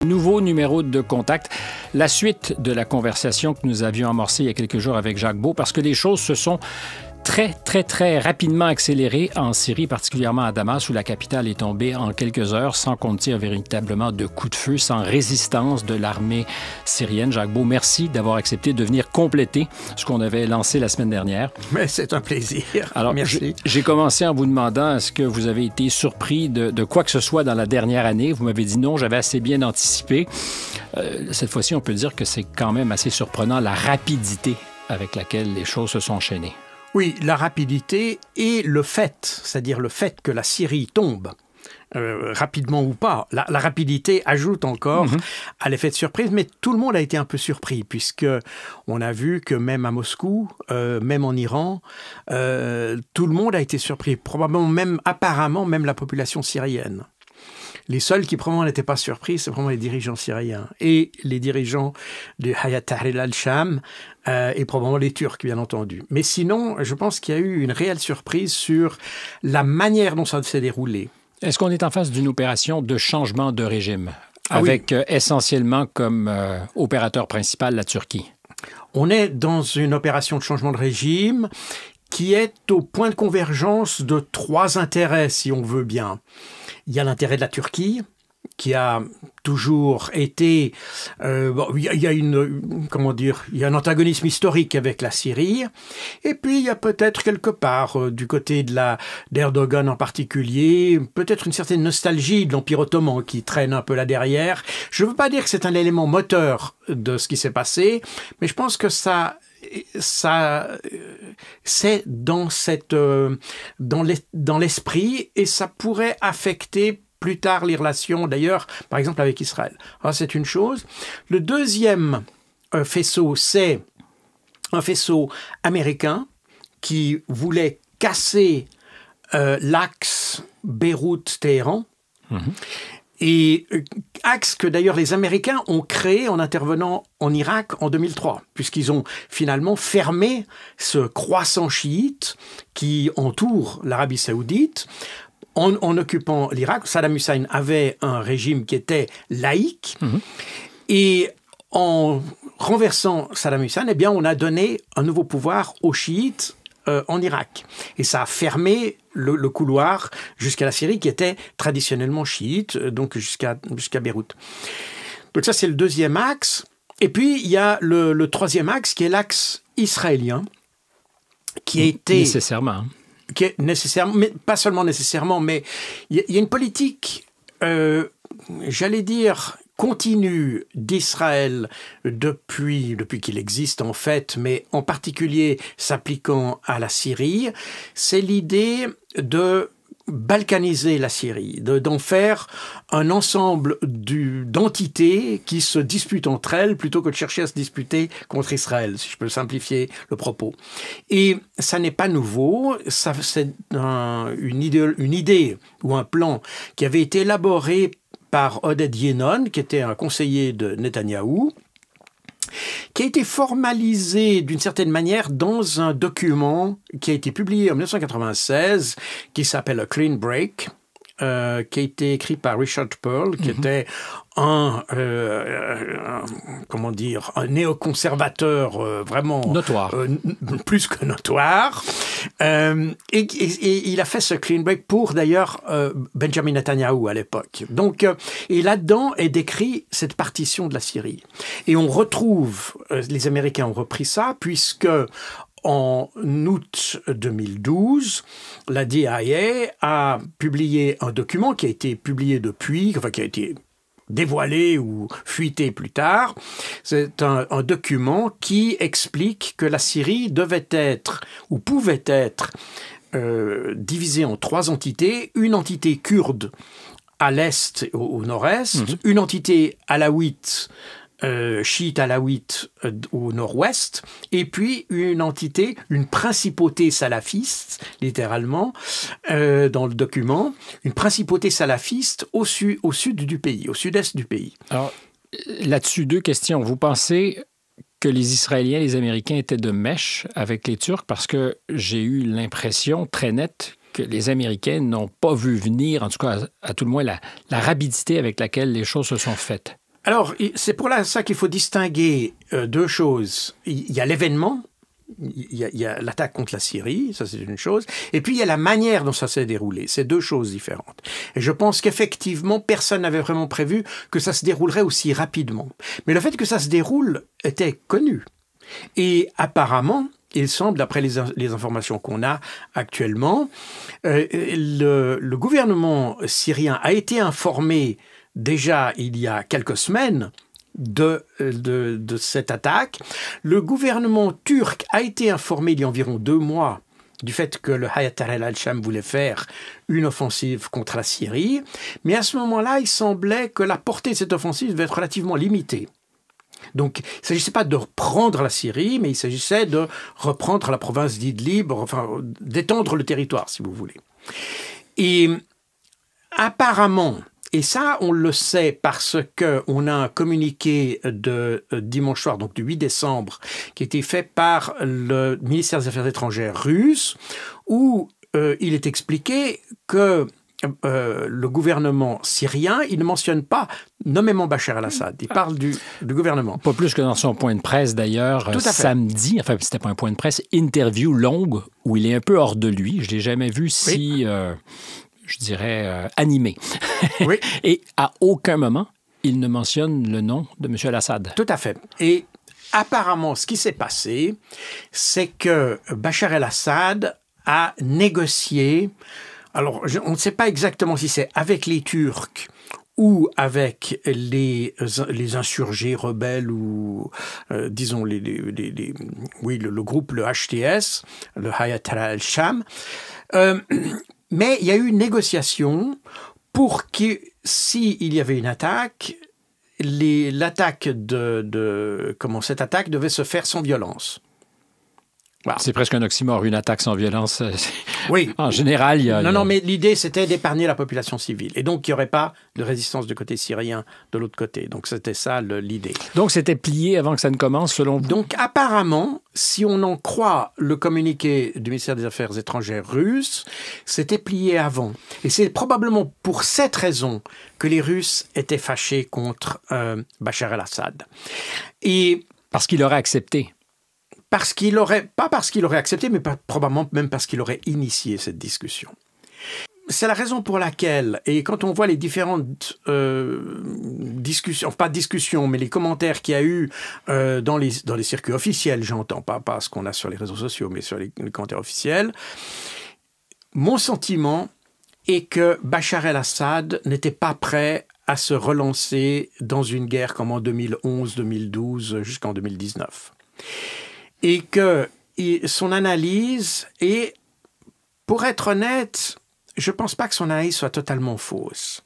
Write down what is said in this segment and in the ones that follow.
Nouveau numéro de Contact, la suite de la conversation que nous avions amorcée il y a quelques jours avec Jacques Beau, parce que les choses se sont très rapidement accélérées en Syrie, particulièrement à Damas, où la capitale est tombée en quelques heures, sans qu'on tire véritablement de coups de feu, sans résistance de l'armée syrienne. Jacques Beau, merci d'avoir accepté de venir compléter ce qu'on avait lancé la semaine dernière. Mais c'est un plaisir. Alors, merci. J'ai commencé en vous demandant est-ce que vous avez été surpris de quoi que ce soit dans la dernière année. Vous m'avez dit non, j'avais assez bien anticipé. Cette fois-ci, on peut dire que c'est quand même assez surprenant la rapidité avec laquelle les choses se sont enchaînées. Oui, la rapidité et le fait, c'est-à-dire le fait que la Syrie tombe, rapidement ou pas. La rapidité ajoute encore à l'effet de surprise, mais tout le monde a été un peu surpris, puisque on a vu que même à Moscou, même en Iran, tout le monde a été surpris, probablement même, apparemment, même la population syrienne. Les seuls qui probablement n'étaient pas surpris, c'est vraiment les dirigeants syriens et les dirigeants du Hayat Tahrir al-Sham et probablement les Turcs, bien entendu. Mais sinon, je pense qu'il y a eu une réelle surprise sur la manière dont ça s'est déroulé. Est-ce qu'on est en face d'une opération de changement de régime avec essentiellement comme opérateur principal la Turquie? On est dans une opération de changement de régime qui est au point de convergence de trois intérêts, si on veut bien. Il y a l'intérêt de la Turquie, qui a toujours été... il y a il y a un antagonisme historique avec la Syrie. Et puis, il y a peut-être quelque part, du côté d'Erdogan en particulier, peut-être une certaine nostalgie de l'Empire ottoman qui traîne un peu là derrière. Je ne veux pas dire que c'est un élément moteur de ce qui s'est passé, mais je pense que c'est dans l'esprit et ça pourrait affecter plus tard les relations, d'ailleurs, par exemple avec Israël. Alors, c'est une chose. Le deuxième faisceau, c'est un faisceau américain qui voulait casser l'axe Beyrouth-Téhéran. Et axe que d'ailleurs les Américains ont créé en intervenant en Irak en 2003, puisqu'ils ont finalement fermé ce croissant chiite qui entoure l'Arabie saoudite. En occupant l'Irak, Saddam Hussein avait un régime qui était laïque, et en renversant Saddam Hussein, eh bien, on a donné un nouveau pouvoir aux chiites en Irak. Et ça a fermé le couloir jusqu'à la Syrie, qui était traditionnellement chiite, donc jusqu'à Beyrouth. Donc ça, c'est le deuxième axe. Et puis, il y a le troisième axe, qui est l'axe israélien, qui a été... Nécessairement. Qui est nécessairement, mais pas seulement nécessairement, mais il y a une politique, j'allais dire, continue d'Israël depuis qu'il existe en fait, mais en particulier s'appliquant à la Syrie, c'est l'idée de balkaniser la Syrie, d'en faire un ensemble d'entités qui se disputent entre elles plutôt que de chercher à se disputer contre Israël, si je peux simplifier le propos. Et ça n'est pas nouveau, c'est une idée ou un plan qui avait été élaboré par Oded Yenon, qui était un conseiller de Netanyahou, qui a été formalisé d'une certaine manière dans un document qui a été publié en 1996, qui s'appelle A Clean Break, qui a été écrit par Richard Perle, qui était un néoconservateur vraiment notoire, plus que notoire, et il a fait ce clean break pour d'ailleurs Benjamin Netanyahou à l'époque. Donc, et là-dedans est décrit cette partition de la Syrie. Et on retrouve, les Américains ont repris ça, puisque en août 2012, la DIA a publié un document qui a été publié depuis, enfin qui a été dévoilé ou fuité plus tard. C'est un document qui explique que la Syrie devait être ou pouvait être divisée en trois entités. Une entité kurde à l'est, au nord-est, une entité alawite, chiite alawite au nord-ouest, et puis une principauté salafiste, littéralement, dans le document, une principauté salafiste au sud du pays, au sud-est du pays. Alors, là-dessus, deux questions. Vous pensez que les Israéliens et les Américains étaient de mèche avec les Turcs? Parce que j'ai eu l'impression très nette que les Américains n'ont pas vu venir, en tout cas, à tout le moins, la rapidité avec laquelle les choses se sont faites. Alors, c'est pour ça qu'il faut distinguer deux choses. Il y a l'événement, il y a l'attaque contre la Syrie, ça c'est une chose, et puis il y a la manière dont ça s'est déroulé. C'est deux choses différentes. Et je pense qu'effectivement, personne n'avait vraiment prévu que ça se déroulerait aussi rapidement. Mais le fait que ça se déroule était connu. Et apparemment, il semble, d'après les informations qu'on a actuellement, le gouvernement syrien a été informé déjà il y a quelques semaines de cette attaque. Le gouvernement turc a été informé il y a environ 2 mois du fait que le Hayat Tahrir al-Sham voulait faire une offensive contre la Syrie. Mais à ce moment-là, il semblait que la portée de cette offensive devait être relativement limitée. Donc, il ne s'agissait pas de reprendre la Syrie, mais il s'agissait de reprendre la province d'Idlib, enfin, d'étendre le territoire, si vous voulez. Et apparemment, et ça, on le sait parce qu'on a un communiqué de dimanche soir, donc du 8 décembre, qui a été fait par le ministère des Affaires étrangères russe, où il est expliqué que le gouvernement syrien, il ne mentionne pas nommément Bachar el-Assad. Il parle du gouvernement. Pas plus que dans son point de presse, d'ailleurs, samedi. Enfin, c'était pas un point de presse, interview longue où il est un peu hors de lui. Je ne l'ai jamais vu si, je dirais, animé. Oui. Et à aucun moment, il ne mentionne le nom de M. el-Assad. Tout à fait. Et apparemment, ce qui s'est passé, c'est que Bachar el-Assad a négocié. Alors, on ne sait pas exactement si c'est avec les Turcs ou avec les insurgés rebelles ou, disons, le groupe, le HTS, le Hayat Tahrir al-Sham. Mais il y a eu une négociation pour que, s'il y avait une attaque, cette attaque devait se faire sans violence. Wow. C'est presque un oxymore, une attaque sans violence. Oui. En général, il y a... Non, mais l'idée, c'était d'épargner la population civile. Et donc, il n'y aurait pas de résistance du côté syrien de l'autre côté. Donc, c'était ça l'idée. Donc, c'était plié avant que ça ne commence, selon vous? Donc, apparemment, si on en croit le communiqué du ministère des Affaires étrangères russe, c'était plié avant. Et c'est probablement pour cette raison que les Russes étaient fâchés contre Bachar el-Assad. Et... Parce qu'il aurait accepté. Pas parce qu'il aurait accepté, mais probablement même parce qu'il aurait initié cette discussion. C'est la raison pour laquelle, et quand on voit les différentes discussions, pas discussions, mais les commentaires qu'il y a eu dans les circuits officiels, j'entends, pas ce qu'on a sur les réseaux sociaux, mais sur les commentaires officiels, mon sentiment est que Bachar el-Assad n'était pas prêt à se relancer dans une guerre comme en 2011, 2012, jusqu'en 2019. Et que son analyse, et pour être honnête, je ne pense pas que son analyse soit totalement fausse.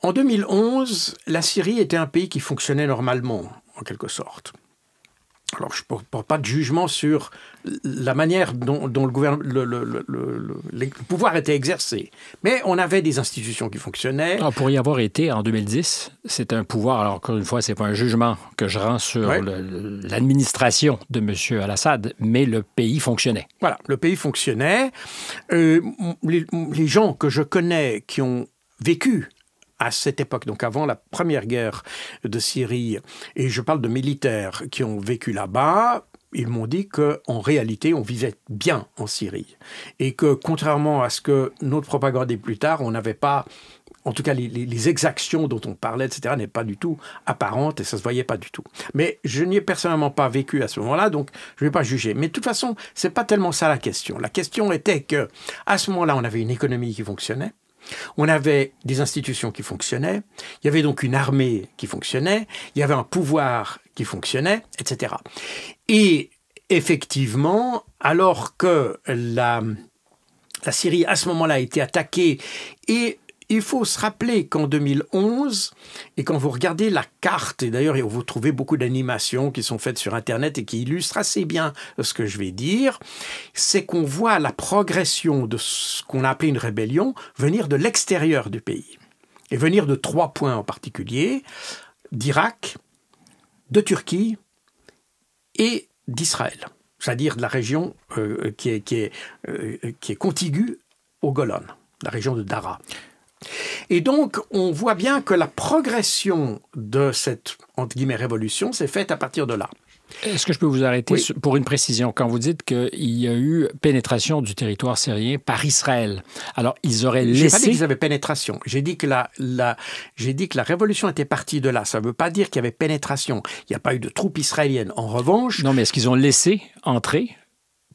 En 2011, la Syrie était un pays qui fonctionnait normalement, en quelque sorte. Alors, je ne porte pas de jugement sur la manière dont le pouvoir était exercé. Mais on avait des institutions qui fonctionnaient. Alors, pour y avoir été en 2010, c'est un pouvoir, alors encore une fois, ce n'est pas un jugement que je rends sur l'administration de M. al-Assad, mais le pays fonctionnait. Voilà, le pays fonctionnait. Les gens que je connais qui ont vécu à cette époque, donc avant la première guerre de Syrie, et je parle de militaires qui ont vécu là-bas, ils m'ont dit qu'en réalité, on vivait bien en Syrie. Et que, contrairement à ce que notre propagande dit plus tard, on n'avait pas, en tout cas les exactions dont on parlait, etc., n'est pas du tout apparente et ça ne se voyait pas du tout. Mais je n'y ai personnellement pas vécu à ce moment-là, donc je ne vais pas juger. Mais de toute façon, ce n'est pas tellement ça la question. La question était qu'à ce moment-là, on avait une économie qui fonctionnait. On avait des institutions qui fonctionnaient, il y avait donc une armée qui fonctionnait, il y avait un pouvoir qui fonctionnait, etc. Et effectivement, alors que la Syrie à ce moment-là a été attaquée, et il faut se rappeler qu'en 2011, et quand vous regardez la carte, et d'ailleurs vous trouvez beaucoup d'animations qui sont faites sur Internet et qui illustrent assez bien ce que je vais dire, c'est qu'on voit la progression de ce qu'on a appelé une rébellion venir de l'extérieur du pays. Et venir de 3 points en particulier, d'Irak, de Turquie et d'Israël. C'est-à-dire de la région qui est contiguë au Golan, la région de Dara. Et donc, on voit bien que la progression de cette, entre guillemets, révolution s'est faite à partir de là. Est-ce que je peux vous arrêter pour une précision? Quand vous dites qu'il y a eu pénétration du territoire syrien par Israël, alors ils auraient laissé... Je n'ai pas dit qu'ils avaient pénétration. J'ai dit que la révolution était partie de là. Ça ne veut pas dire qu'il y avait pénétration. Il n'y a pas eu de troupes israéliennes. En revanche... Non, mais est-ce qu'ils ont laissé entrer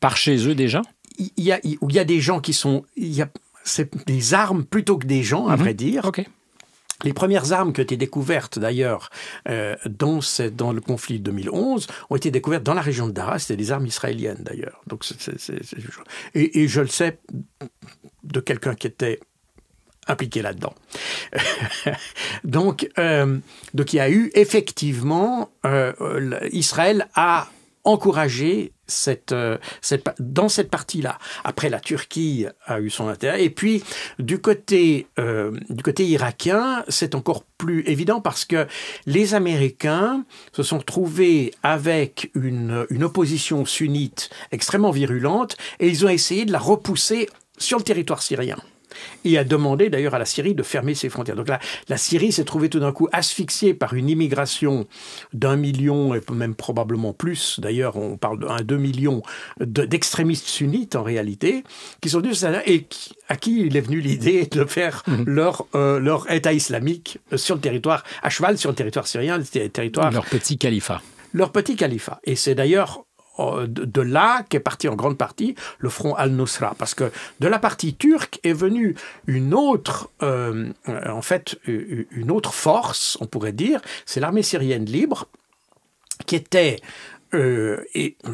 par chez eux des gens? Il y a des gens qui sont... C'est des armes plutôt que des gens, à vrai dire. OK. Les premières armes qui ont été découvertes, d'ailleurs, dans le conflit de 2011, ont été découvertes dans la région de Daraa. C'était des armes israéliennes, d'ailleurs. Donc, et je le sais de quelqu'un qui était impliqué là-dedans. donc, il y a eu, effectivement, Israël a encouragé dans cette partie-là. Après, la Turquie a eu son intérêt. Et puis, du côté irakien, c'est encore plus évident parce que les Américains se sont retrouvés avec une opposition sunnite extrêmement virulente et ils ont essayé de la repousser sur le territoire syrien. Et a demandé d'ailleurs à la Syrie de fermer ses frontières. Donc la Syrie s'est trouvée tout d'un coup asphyxiée par une immigration d'1 million, et même probablement plus, d'ailleurs on parle de 1-2 millions d'extrémistes sunnites en réalité, qui sont venus et à qui il est venu l'idée de faire leur État islamique sur le territoire, à cheval sur le territoire syrien, le territoire... Leur petit califat. Leur petit califat. Et c'est d'ailleurs... de là qu'est parti en grande partie le front al-Nusra, parce que de la partie turque est venue une autre force, on pourrait dire, c'est l'armée syrienne libre, qui était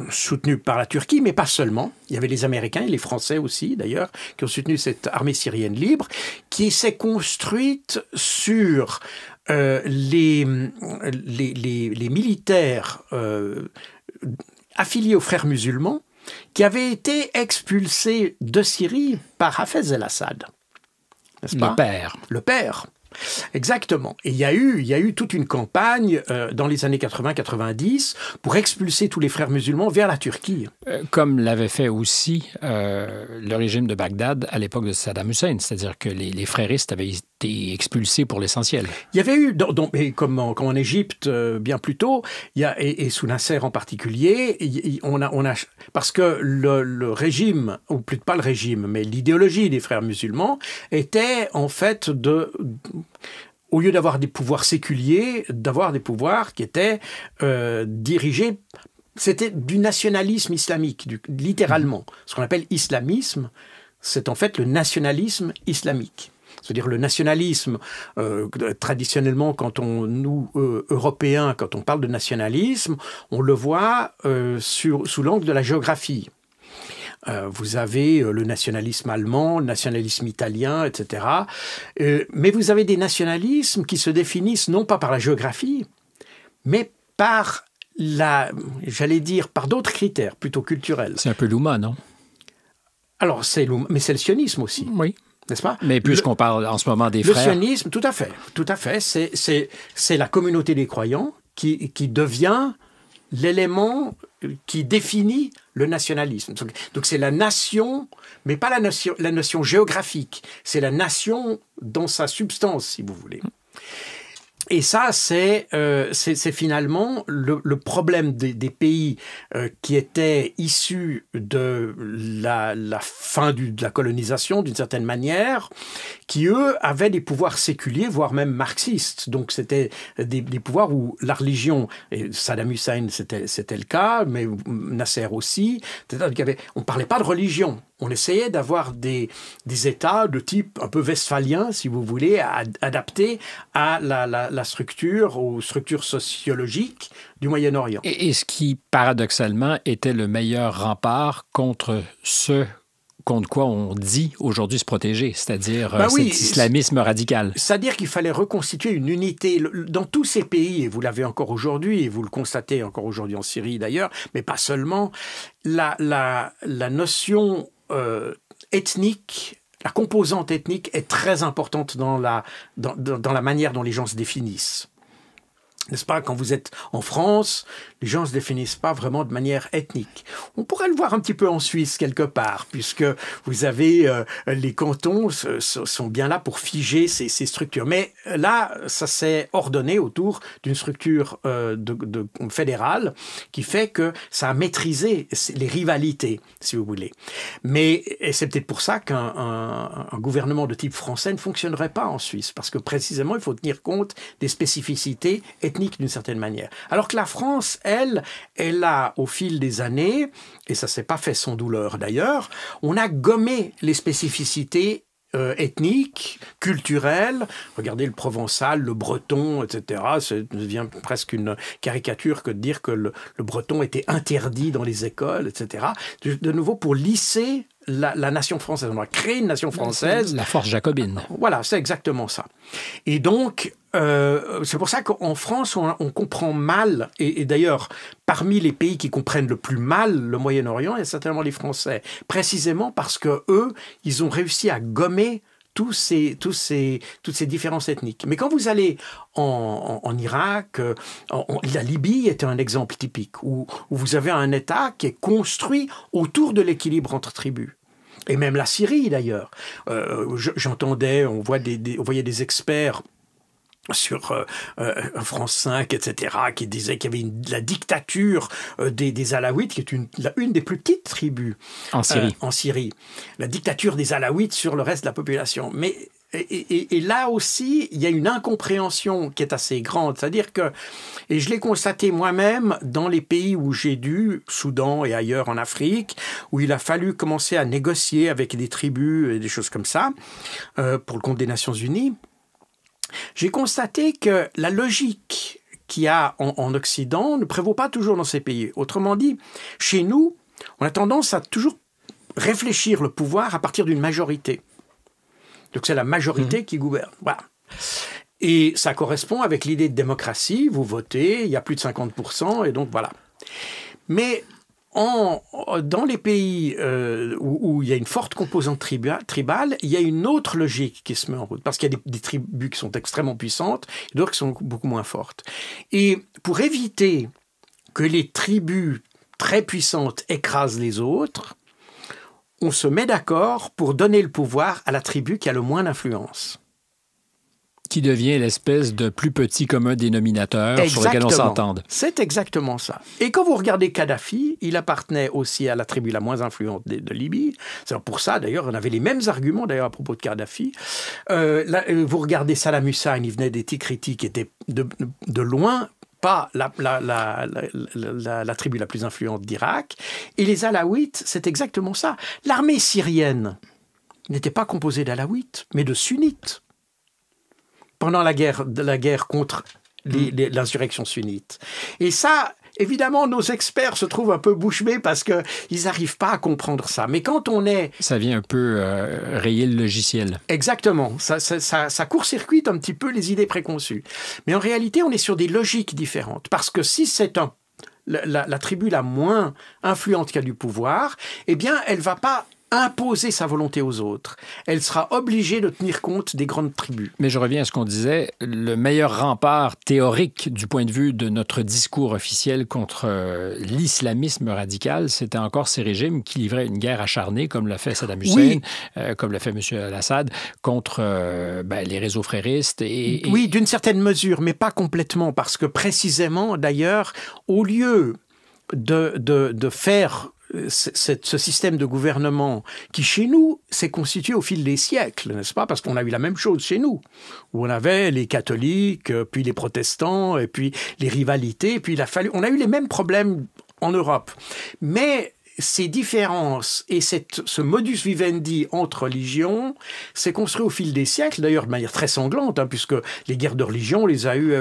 soutenue par la Turquie, mais pas seulement. Il y avait les Américains et les Français aussi, d'ailleurs, qui ont soutenu cette armée syrienne libre, qui s'est construite sur les militaires affiliés aux frères musulmans, qui avaient été expulsés de Syrie par Hafez el-Assad. N'est-ce pas ? Le père. Exactement. Et il y a eu toute une campagne dans les années 80-90 pour expulser tous les frères musulmans vers la Turquie. Comme l'avait fait aussi le régime de Bagdad à l'époque de Saddam Hussein, c'est-à-dire que les fréristes avaient été expulsés pour l'essentiel. Il y avait eu, comme en Égypte bien plus tôt, et sous Nasser en particulier, parce que le régime, ou plus pas le régime, mais l'idéologie des frères musulmans était en fait au lieu d'avoir des pouvoirs séculiers, d'avoir des pouvoirs qui étaient dirigés, c'était du nationalisme islamique, littéralement. Ce qu'on appelle islamisme, c'est en fait le nationalisme islamique. C'est-à-dire le nationalisme, traditionnellement, nous, Européens, quand on parle de nationalisme, on le voit sous l'angle de la géographie. Vous avez le nationalisme allemand, le nationalisme italien, etc. Mais vous avez des nationalismes qui se définissent non pas par la géographie, mais par par d'autres critères, plutôt culturels. C'est un peu l'Ouma, non? Alors, mais c'est le sionisme aussi. Oui. N'est-ce pas? Mais puisqu'on parle en ce moment des frères... Le sionisme, tout à fait. C'est la communauté des croyants qui devient l'élément qui définit le nationalisme. Donc c'est la nation, mais pas la notion géographique. C'est la nation dans sa substance, si vous voulez. Et ça, c'est finalement le problème des pays qui étaient issus de la fin de la colonisation, d'une certaine manière, qui, eux, avaient des pouvoirs séculiers, voire même marxistes. Donc, c'était des pouvoirs où la religion, et Saddam Hussein, c'était le cas, mais Nasser aussi, on ne parlait pas de religion. On essayait d'avoir des États de type un peu westphalien, si vous voulez, adaptés à la structure, aux structures sociologiques du Moyen-Orient. Et ce qui, paradoxalement, était le meilleur rempart contre quoi on dit aujourd'hui se protéger, c'est-à-dire cet islamisme radical. C'est-à-dire qu'il fallait reconstituer une unité dans tous ces pays, et vous l'avez encore aujourd'hui, et vous le constatez encore aujourd'hui en Syrie d'ailleurs, mais pas seulement, la notion ethnique, la composante ethnique est très importante dans la manière dont les gens se définissent. N'est-ce pas, quand vous êtes en France, les gens ne se définissent pas vraiment de manière ethnique. On pourrait le voir un petit peu en Suisse quelque part, puisque vous avez les cantons sont bien là pour figer ces structures. Mais là, ça s'est ordonné autour d'une structure fédérale qui fait que ça a maîtrisé les rivalités, si vous voulez. Mais c'est peut-être pour ça qu'un gouvernement de type français ne fonctionnerait pas en Suisse, parce que précisément, il faut tenir compte des spécificités ethniques d'une certaine manière. Alors que la France, elle a, au fil des années, et ça ne s'est pas fait sans douleur d'ailleurs, on a gommé les spécificités ethniques, culturelles. Regardez le provençal, le breton, etc. Ça devient presque une caricature que de dire que le breton était interdit dans les écoles, etc. De nouveau, pour lisser la nation française. On a créé une nation française. La force jacobine. Voilà, c'est exactement ça. Et donc, c'est pour ça qu'en France, on comprend mal, et d'ailleurs, parmi les pays qui comprennent le plus mal le Moyen-Orient, il y a certainement les Français, précisément parce que eux, ils ont réussi à gommer toutes ces différences ethniques. Mais quand vous allez en Irak, la Libye est un exemple typique, où vous avez un État qui est construit autour de l'équilibre entre tribus. Et même la Syrie, d'ailleurs. On voyait des experts sur France 5, etc., qui disaient qu'il y avait la dictature des Alaouites, qui est une des plus petites tribus en Syrie. La dictature des Alaouites sur le reste de la population. Mais et là aussi, il y a une incompréhension qui est assez grande. C'est-à-dire que, et je l'ai constaté moi-même dans les pays où j'ai dû, Soudan et ailleurs en Afrique, où il a fallu commencer à négocier avec des tribus et des choses comme ça, pour le compte des Nations Unies, j'ai constaté que la logique qu'il y a en Occident ne prévaut pas toujours dans ces pays. Autrement dit, chez nous, on a tendance à toujours réfléchir le pouvoir à partir d'une majorité. Donc c'est la majorité qui gouverne. Voilà. Et ça correspond avec l'idée de démocratie. Vous votez, il y a plus de 50%, et donc voilà. Mais dans les pays où il y a une forte composante tribale, il y a une autre logique qui se met en route. Parce qu'il y a des tribus qui sont extrêmement puissantes et d'autres qui sont beaucoup moins fortes. Et pour éviter que les tribus très puissantes écrasent les autres, on se met d'accord pour donner le pouvoir à la tribu qui a le moins d'influence. Qui devient l'espèce de plus petit commun dénominateur sur lequel on s'entende. C'est exactement ça. Et quand vous regardez Kadhafi, il appartenait aussi à la tribu la moins influente de Libye. C'est pour ça, d'ailleurs, on avait les mêmes arguments d'ailleurs à propos de Kadhafi. Vous regardez Saddam Hussein, il venait des Tikriti qui étaient de loin pas la tribu la plus influente d'Irak. Et les Alaouites, c'est exactement ça. L'armée syrienne n'était pas composée d'Alaouites, mais de Sunnites. Pendant la guerre contre l'insurrection sunnite. Et ça, évidemment, nos experts se trouvent un peu bouche bée parce qu'ils n'arrivent pas à comprendre ça. Mais quand on est... Ça vient un peu rayer le logiciel. Exactement. Ça court-circuite un petit peu les idées préconçues. Mais en réalité, on est sur des logiques différentes. Parce que si c'est la tribu la moins influente qui a du pouvoir, eh bien, elle ne va pas imposer sa volonté aux autres. Elle sera obligée de tenir compte des grandes tribus. Mais je reviens à ce qu'on disait, le meilleur rempart théorique du point de vue de notre discours officiel contre l'islamisme radical, c'était encore ces régimes qui livraient une guerre acharnée, comme l'a fait Saddam Hussein, comme l'a fait M. al-Assad, contre les réseaux fréristes. Oui, d'une certaine mesure, mais pas complètement, parce que précisément, d'ailleurs, au lieu de faire ce système de gouvernement qui, chez nous, s'est constitué au fil des siècles, n'est-ce pas? Parce qu'on a eu la même chose chez nous, où on avait les catholiques, puis les protestants, et puis les rivalités, puis on a eu les mêmes problèmes en Europe. Mais ces différences et ce modus vivendi entre religions s'est construit au fil des siècles, d'ailleurs de manière très sanglante, puisque les guerres de religion, on les a eues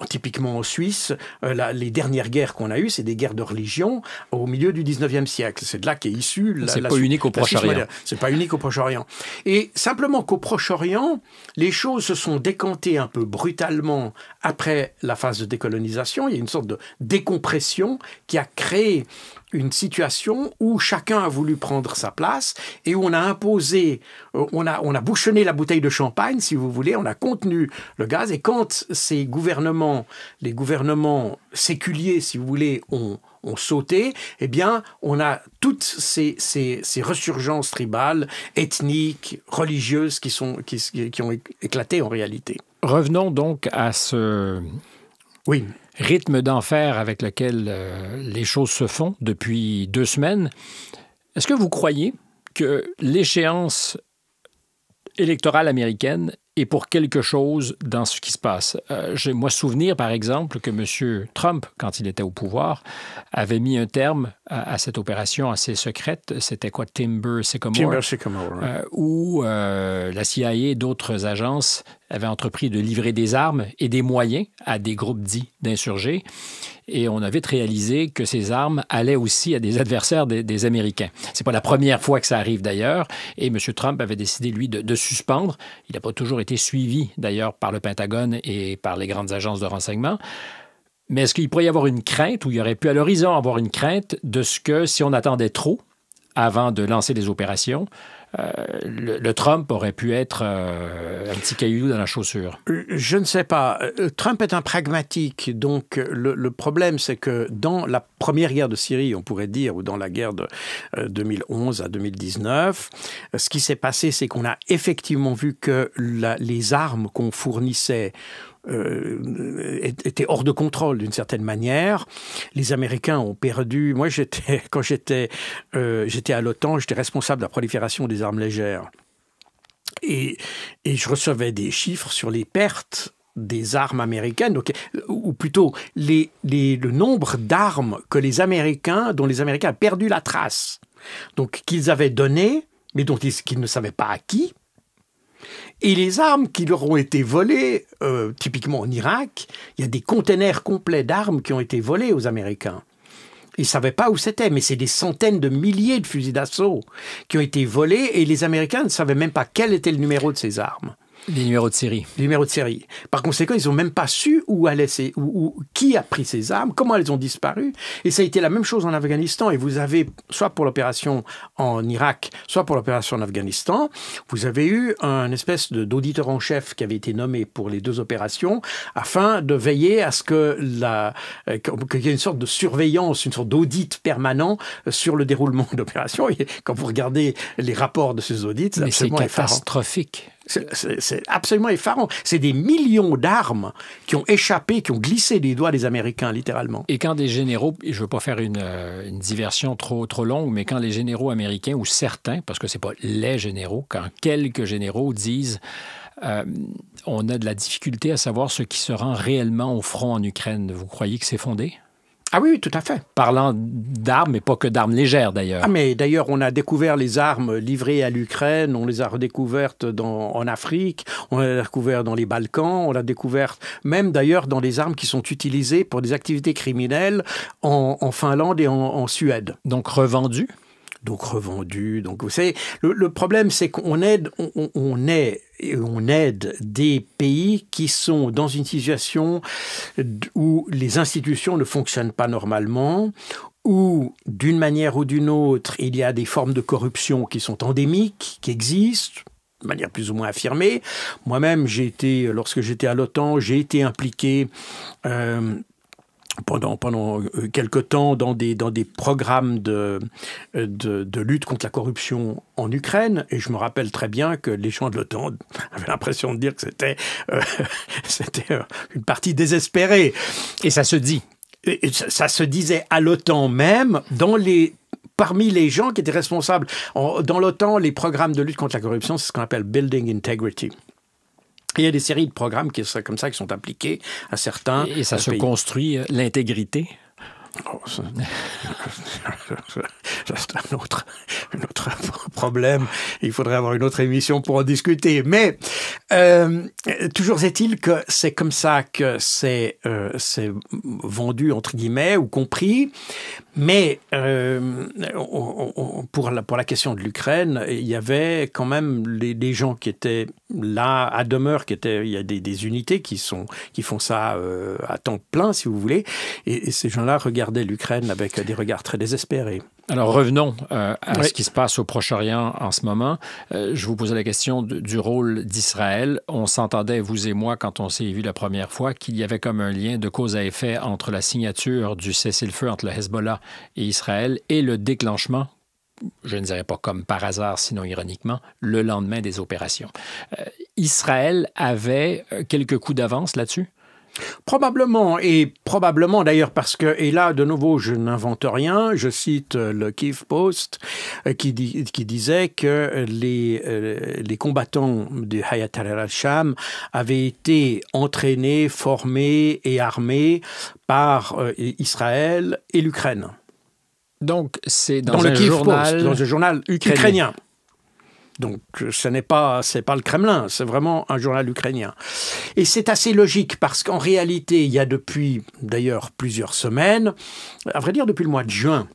typiquement en Suisse. Les dernières guerres qu'on a eues, c'est des guerres de religion au milieu du 19e siècle. C'est de là qu'est issue c'est pas unique au Proche-Orient. C'est pas unique au Proche-Orient. Et simplement qu'au Proche-Orient, les choses se sont décantées un peu brutalement après la phase de décolonisation. Il y a une sorte de décompression qui a créé une situation où chacun a voulu prendre sa place et où on a imposé, on a bouchonné la bouteille de champagne, si vous voulez, on a contenu le gaz. Et quand les gouvernements séculiers, si vous voulez, ont sauté, eh bien, on a toutes ces resurgences tribales, ethniques, religieuses qui ont éclaté en réalité. Revenons donc à ce rythme d'enfer avec lequel les choses se font depuis 2 semaines. Est-ce que vous croyez que l'échéance électorale américaine est pour quelque chose dans ce qui se passe? J'ai moi souvenir, par exemple, que M. Trump, quand il était au pouvoir, avait mis un terme à cette opération assez secrète. C'était quoi? Timber Sycamore? Où la CIA et d'autres agences avaient entrepris de livrer des armes et des moyens à des groupes dits d'insurgés. Et on a vite réalisé que ces armes allaient aussi à des adversaires des Américains. C'est pas la première fois que ça arrive d'ailleurs. Et M. Trump avait décidé, lui, de suspendre. Il n'a pas toujours été suivi, d'ailleurs, par le Pentagone et par les grandes agences de renseignement. Mais est-ce qu'il pourrait y avoir une crainte, ou il y aurait pu à l'horizon avoir une crainte de ce que, si on attendait trop avant de lancer des opérations, le Trump aurait pu être un petit caillou dans la chaussure? Je ne sais pas. Trump est un pragmatique. Donc, le problème, c'est que dans la première guerre de Syrie, on pourrait dire, ou dans la guerre de 2011 à 2019, ce qui s'est passé, c'est qu'on a effectivement vu que les armes qu'on fournissait était hors de contrôle d'une certaine manière. Les Américains ont perdu. Moi, quand j'étais à l'OTAN, j'étais responsable de la prolifération des armes légères. Et je recevais des chiffres sur les pertes des armes américaines, donc, ou plutôt le nombre d'armes dont les Américains ont perdu la trace. Donc, qu'ils avaient données, mais dont qu'ils ne savaient pas à qui. Et les armes qui leur ont été volées, typiquement en Irak, il y a des containers complets d'armes qui ont été volés aux Américains. Ils ne savaient pas où c'était, mais c'est des centaines de milliers de fusils d'assaut qui ont été volés et les Américains ne savaient même pas quel était le numéro de ces armes. Les numéros de série. Les numéros de série. Par conséquent, ils n'ont même pas su où allaient qui a pris ces armes, comment elles ont disparu. Et ça a été la même chose en Afghanistan. Et vous avez, soit pour l'opération en Irak, soit pour l'opération en Afghanistan, vous avez eu un espèce d'auditeur en chef qui avait été nommé pour les 2 opérations afin de veiller à ce qu'il y ait une sorte de surveillance, une sorte d'audit permanent sur le déroulement d'opérations. Et quand vous regardez les rapports de ces audits, c'est absolument catastrophique. C'est absolument effarant. C'est des millions d'armes qui ont échappé, qui ont glissé des doigts des Américains, littéralement. Et quand des généraux, et je ne veux pas faire une diversion trop longue, mais quand les généraux américains, ou certains, parce que ce n'est pas les généraux, quand quelques généraux disent on a de la difficulté à savoir ce qui se rend réellement au front en Ukraine, vous croyez que c'est fondé? Ah oui, tout à fait. Parlant d'armes, mais pas que d'armes légères, d'ailleurs. Ah, mais d'ailleurs, on a découvert les armes livrées à l'Ukraine, on les a redécouvertes en Afrique, on les a découvertes dans les Balkans, on a découvert même d'ailleurs dans les armes qui sont utilisées pour des activités criminelles en Finlande et en Suède. Donc revendues? Donc revendu. Donc vous savez, le problème, c'est qu'on aide des pays qui sont dans une situation où les institutions ne fonctionnent pas normalement, où d'une manière ou d'une autre, il y a des formes de corruption qui sont endémiques, qui existent, de manière plus ou moins affirmée. Moi-même, lorsque j'étais à l'OTAN, j'ai été impliqué pendant quelque temps dans des programmes de lutte contre la corruption en Ukraine, et je me rappelle très bien que les gens de l'OTAN avaient l'impression de dire que c'était une partie désespérée. Et ça se dit. Et ça se disait à l'OTAN même, parmi les gens qui étaient responsables. Dans l'OTAN, les programmes de lutte contre la corruption, c'est ce qu'on appelle Building Integrity. Il y a des séries de programmes comme ça qui sont appliqués à certains pays. Et ça se construit l'intégrité? C'est un autre problème. Il faudrait avoir une autre émission pour en discuter. Mais Toujours est-il que c'est comme ça que c'est vendu, entre guillemets, ou compris. Mais pour la question de l'Ukraine, il y avait quand même des gens qui étaient là à demeure, il y a des unités qui font ça à temps plein, si vous voulez. Et ces gens-là regardaient l'Ukraine avec des regards très désespérés. Alors revenons à ce qui se passe au Proche-Orient en ce moment. Je vous posais la question du rôle d'Israël. On s'entendait, vous et moi, quand on s'est vu la première fois, qu'il y avait comme un lien de cause à effet entre la signature du cessez-le-feu entre le Hezbollah et Israël et le déclenchement, je ne dirais pas comme par hasard, sinon ironiquement, le lendemain des opérations. Israël avait quelques coups d'avance là-dessus? Probablement d'ailleurs parce que, et là de nouveau je n'invente rien, je cite le Kiev Post qui disait que les combattants du Hayat al-Sham avaient été entraînés, formés et armés par Israël et l'Ukraine. Donc c'est dans le Kiev Post, dans un journal ukrainien. Donc, c'est pas le Kremlin, c'est vraiment un journal ukrainien. Et c'est assez logique parce qu'en réalité, il y a depuis, d'ailleurs, plusieurs semaines, à vrai dire depuis le mois de juin,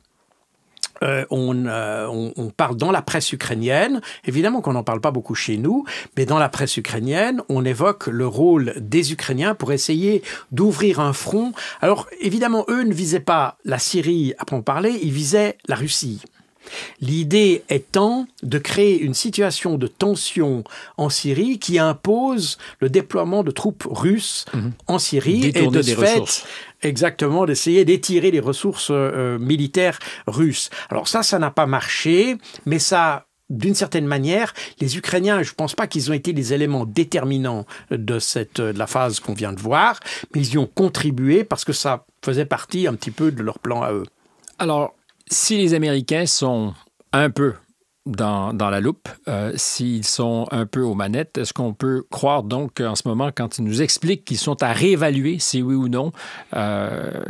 on parle dans la presse ukrainienne, évidemment qu'on n'en parle pas beaucoup chez nous, mais dans la presse ukrainienne, on évoque le rôle des Ukrainiens pour essayer d'ouvrir un front. Alors, évidemment, eux ne visaient pas la Syrie, après on parlait, ils visaient la Russie. L'idée étant de créer une situation de tension en Syrie qui impose le déploiement de troupes russes en Syrie et de ce fait, exactement, d'essayer d'étirer les ressources militaires russes. Alors ça n'a pas marché, mais ça, d'une certaine manière, les Ukrainiens, je ne pense pas qu'ils ont été les éléments déterminants de la phase qu'on vient de voir, mais ils y ont contribué parce que ça faisait partie un petit peu de leur plan à eux. Alors, si les Américains sont un peu dans la loupe, s'ils sont un peu aux manettes, est-ce qu'on peut croire donc qu'en ce moment, quand ils nous expliquent qu'ils sont à réévaluer, si oui ou non,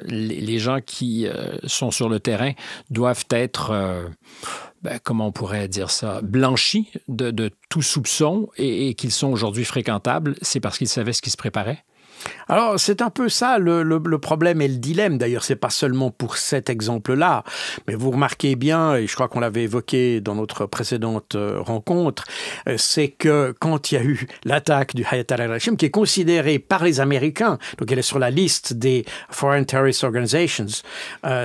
les gens qui sont sur le terrain doivent être, comment on pourrait dire ça, blanchis de tout soupçon et qu'ils sont aujourd'hui fréquentables, c'est parce qu'ils savaient ce qui se préparait? Alors, c'est un peu ça le problème et le dilemme. D'ailleurs, c'est pas seulement pour cet exemple-là, mais vous remarquez bien, et je crois qu'on l'avait évoqué dans notre précédente rencontre, c'est que quand il y a eu l'attaque du Hayat al-Sham, qui est considérée par les Américains, donc elle est sur la liste des Foreign Terrorist Organizations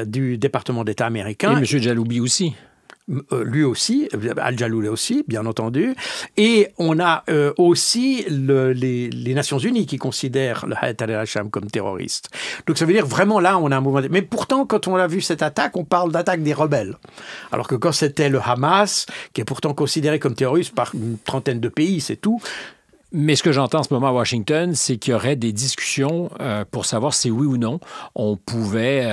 du département d'État américain. Et M. Jaloubi aussi. Lui aussi, Al-Jalouli aussi, bien entendu. Et on a aussi les Nations Unies qui considèrent le Hayat al-Sham comme terroriste. Donc ça veut dire vraiment là, on a un mouvement... Mais pourtant, quand on a vu cette attaque, on parle d'attaque des rebelles. Alors que quand c'était le Hamas, qui est pourtant considéré comme terroriste par une trentaine de pays, c'est tout... Mais ce que j'entends en ce moment à Washington, c'est qu'il y aurait des discussions pour savoir si oui ou non on pouvait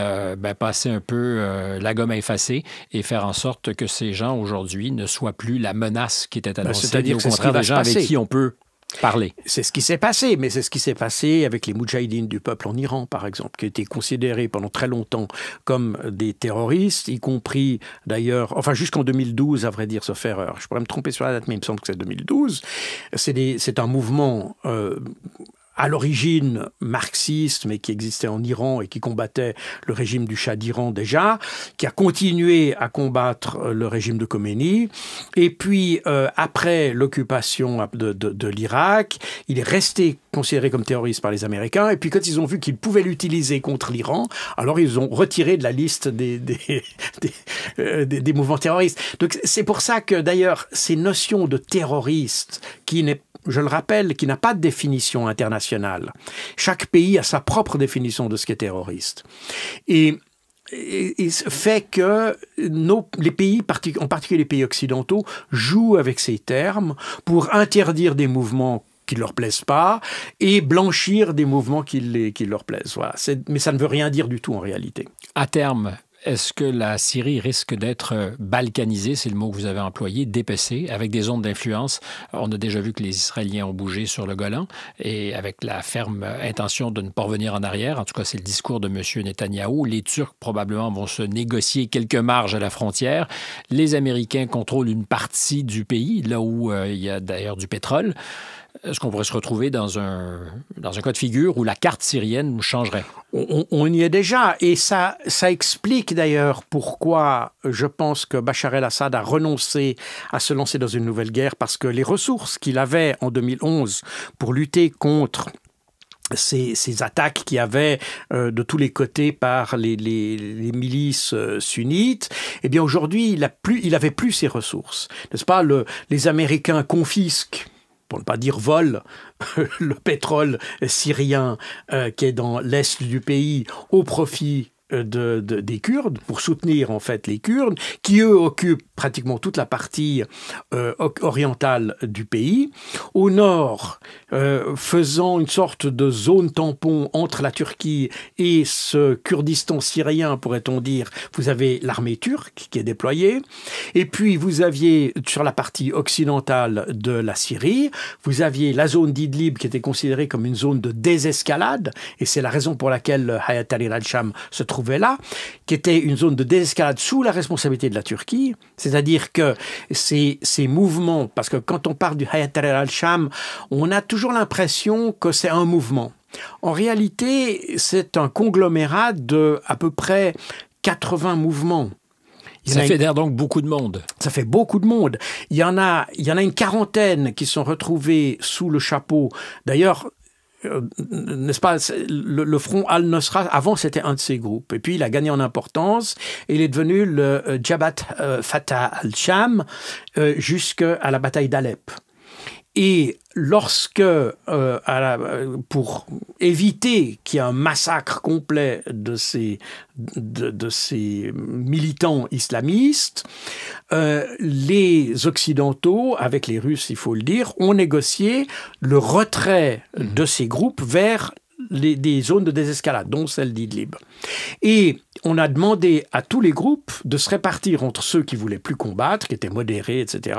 passer un peu la gomme à effacer et faire en sorte que ces gens aujourd'hui ne soient plus la menace qui était annoncée, c'est-à-dire mais au contraire des gens avec qui on peut parler. C'est ce qui s'est passé, mais c'est ce qui s'est passé avec les Moudjahidines du peuple en Iran, par exemple, qui étaient considérés pendant très longtemps comme des terroristes, y compris d'ailleurs, enfin jusqu'en 2012, à vrai dire, sauf erreur. Je pourrais me tromper sur la date, mais il me semble que c'est 2012. C'est un mouvement... à l'origine marxiste, mais qui existait en Iran et qui combattait le régime du Shah d'Iran déjà, qui a continué à combattre le régime de Khomeini. Et puis, après l'occupation de l'Irak, il est resté considéré comme terroriste par les Américains. Et puis, quand ils ont vu qu'ils pouvaient l'utiliser contre l'Iran, alors ils ont retiré de la liste des mouvements terroristes. Donc, c'est pour ça que, d'ailleurs, ces notions de terroriste, je le rappelle, qui n'a pas de définition internationale. Chaque pays a sa propre définition de ce qu'est terroriste. Et fait que les pays, en particulier les pays occidentaux, jouent avec ces termes pour interdire des mouvements qui ne leur plaisent pas et blanchir des mouvements qui leur plaisent. Voilà. Mais ça ne veut rien dire du tout en réalité. À terme, est-ce que la Syrie risque d'être balkanisée, c'est le mot que vous avez employé, dépecée, avec des zones d'influence? On a déjà vu que les Israéliens ont bougé sur le Golan et avec la ferme intention de ne pas revenir en arrière. En tout cas, c'est le discours de M. Netanyahou. Les Turcs, probablement, vont se négocier quelques marges à la frontière. Les Américains contrôlent une partie du pays, là où il y a d'ailleurs du pétrole. Est-ce qu'on pourrait se retrouver dans un cas de figure où la carte syrienne nous changerait? On y est déjà, et ça explique d'ailleurs pourquoi je pense que Bachar el-Assad a renoncé à se lancer dans une nouvelle guerre, parce que les ressources qu'il avait en 2011 pour lutter contre ces attaques qu'il y avait de tous les côtés par les milices sunnites, eh bien aujourd'hui il avait plus ces ressources, n'est-ce pas? Les Américains confisquent, pour ne pas dire vol, le pétrole syrien qui est dans l'est du pays au profit des Kurdes, pour soutenir en fait les Kurdes, qui eux occupent pratiquement toute la partie orientale du pays. Au nord, faisant une sorte de zone tampon entre la Turquie et ce Kurdistan syrien, pourrait-on dire, vous avez l'armée turque qui est déployée, et puis vous aviez sur la partie occidentale de la Syrie, vous aviez la zone d'Idlib qui était considérée comme une zone de désescalade, et c'est la raison pour laquelle Hayat Tahrir al-Sham se trouvait là, qui était une zone de désescalade sous la responsabilité de la Turquie, c'est-à-dire que ces mouvements, parce que quand on parle du Hayat Tahrir al-Sham, on a toujours l'impression que c'est un mouvement. En réalité, c'est un conglomérat de à peu près 80 mouvements. Ça fédère donc beaucoup de monde. Ça fait beaucoup de monde. Il y en a une quarantaine qui sont retrouvés sous le chapeau. D'ailleurs, n'est-ce pas, le front Al-Nusra, avant c'était un de ces groupes, et puis il a gagné en importance, et il est devenu le Jabhat Fatah al-Sham jusqu'à la bataille d'Alep. Et lorsque, pour éviter qu'il y ait un massacre complet de ces militants islamistes, les Occidentaux, avec les Russes, il faut le dire, ont négocié le retrait de ces groupes vers des zones de désescalade, dont celle d'Idlib. Et on a demandé à tous les groupes de se répartir entre ceux qui voulaient plus combattre, qui étaient modérés, etc.,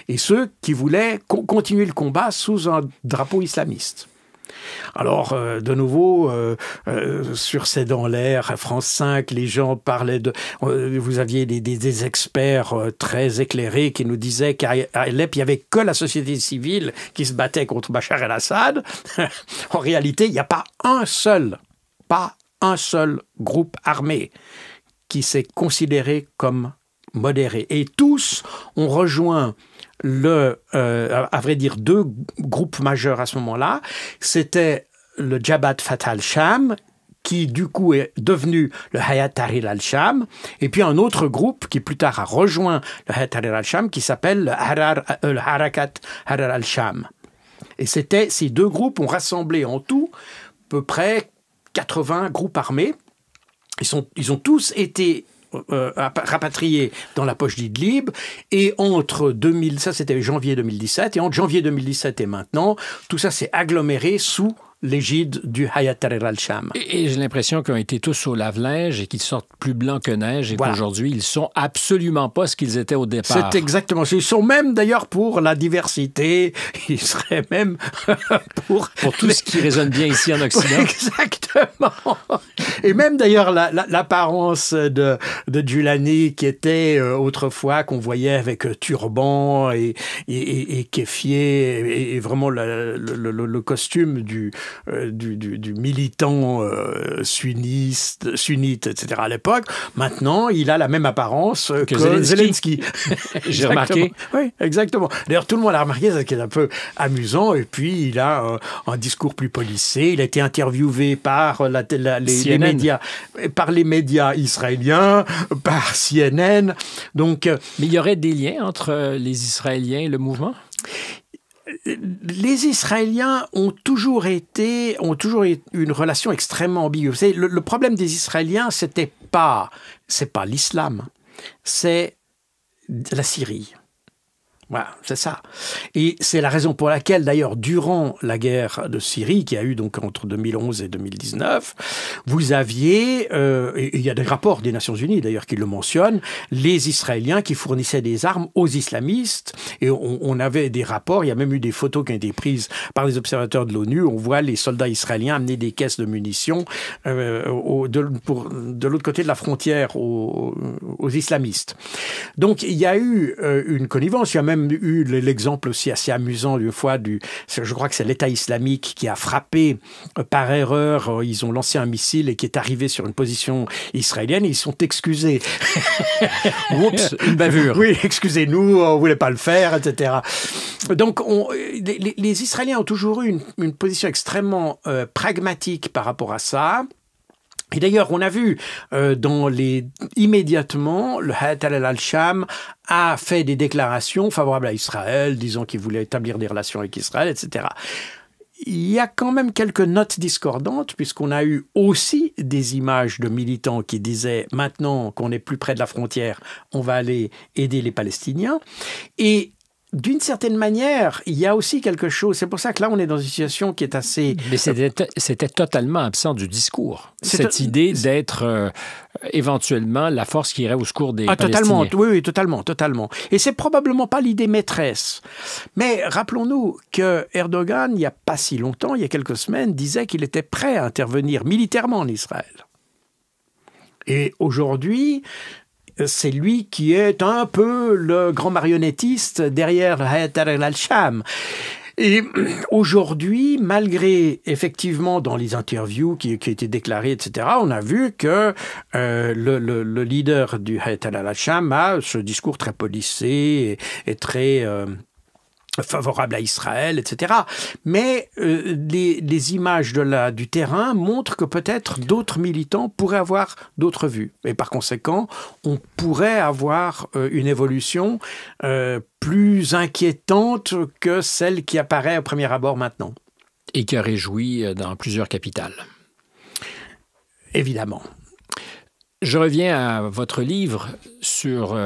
et ceux qui voulaient continuer le combat sous un drapeau islamiste. Alors, de nouveau, sur C'est dans l'air, à France 5, les gens parlaient de... vous aviez des experts très éclairés qui nous disaient qu'à Alep, il n'y avait que la société civile qui se battait contre Bachar el-Assad. En réalité, il n'y a pas un seul groupe armé qui s'est considéré comme modéré. Et tous ont rejoint à vrai dire, deux groupes majeurs à ce moment-là. C'était le Jabhat Fatah al-Sham, qui du coup est devenu le Hayat Tahrir al-Sham, et puis un autre groupe qui plus tard a rejoint le Hayat Tahrir al-Sham, qui s'appelle le Harakat Harar al-Sham. Et ces deux groupes ont rassemblé en tout à peu près 80 groupes armés. Ils ont tous été rapatriés dans la poche d'Idlib, et ça c'était janvier 2017, et entre janvier 2017 et maintenant, tout ça s'est aggloméré sous l'égide du Hayat Tahrir al-Sham. Et j'ai l'impression qu'ils ont été tous au lave-linge et qu'ils sortent plus blancs que neige, et qu'aujourd'hui, ils sont absolument pas ce qu'ils étaient au départ. C'est exactement. Ils sont même d'ailleurs pour la diversité, ils seraient même pour tout ce qui résonne bien ici en Occident. Exactement. Et même d'ailleurs l'apparence de Giuliani, qui était autrefois, qu'on voyait avec turban et kéfier, et vraiment le costume du militant sunnite, etc. à l'époque. Maintenant, il a la même apparence que Zelensky. J'ai remarqué. Oui, exactement. D'ailleurs, tout le monde l'a remarqué, ce qui est un peu amusant. Et puis, il a un discours plus policé. Il a été interviewé par les médias israéliens, par CNN. Donc, mais il y aurait des liens entre les Israéliens et le mouvement? Les Israéliens ont toujours eu une relation extrêmement ambiguë. Vous savez, le problème des Israéliens, c'est pas l'islam, c'est la Syrie. Voilà, c'est ça. Et c'est la raison pour laquelle, d'ailleurs, durant la guerre de Syrie, qui a eu donc entre 2011 et 2019, vous aviez, et il y a des rapports des Nations Unies d'ailleurs qui le mentionnent, les Israéliens qui fournissaient des armes aux islamistes. Et on avait des rapports, il y a même eu des photos qui ont été prises par les observateurs de l'ONU. On voit les soldats israéliens amener des caisses de munitions de l'autre côté de la frontière aux islamistes. Donc il y a eu une connivence, il y a même même eu l'exemple aussi assez amusant d'une fois je crois que c'est l'État islamique qui a frappé par erreur, ils ont lancé un missile et qui est arrivé sur une position israélienne et ils sont excusés. Oups, une bavure. Oui, excusez-nous, on voulait pas le faire, etc. Donc, les Israéliens ont toujours eu une position extrêmement pragmatique par rapport à ça. Et d'ailleurs, on a vu immédiatement, le Hayat al-Sham a fait des déclarations favorables à Israël, disant qu'il voulait établir des relations avec Israël, etc. Il y a quand même quelques notes discordantes, puisqu'on a eu aussi des images de militants qui disaient « Maintenant qu'on est plus près de la frontière, on va aller aider les Palestiniens ». Et d'une certaine manière, il y a aussi quelque chose. C'est pour ça que là, on est dans une situation qui est assez... Mais c'était totalement absent du discours. Cette idée d'être éventuellement la force qui irait au secours des Palestiniens. Oui, totalement. Et c'est probablement pas l'idée maîtresse. Mais rappelons-nous que Erdogan, il n'y a pas si longtemps, il y a quelques semaines, disait qu'il était prêt à intervenir militairement en Israël. Et aujourd'hui... c'est lui qui est un peu le grand marionnettiste derrière le Hayat al-Sham. Et aujourd'hui, malgré, effectivement, dans les interviews qui étaient déclarées, etc., on a vu que le leader du Hayat al-Sham a ce discours très policé et très... favorable à Israël, etc. Mais les images du terrain montrent que peut-être d'autres militants pourraient avoir d'autres vues. Et par conséquent, on pourrait avoir une évolution plus inquiétante que celle qui apparaît au premier abord maintenant. Et qui a réjoui dans plusieurs capitales. Évidemment. Je reviens à votre livre sur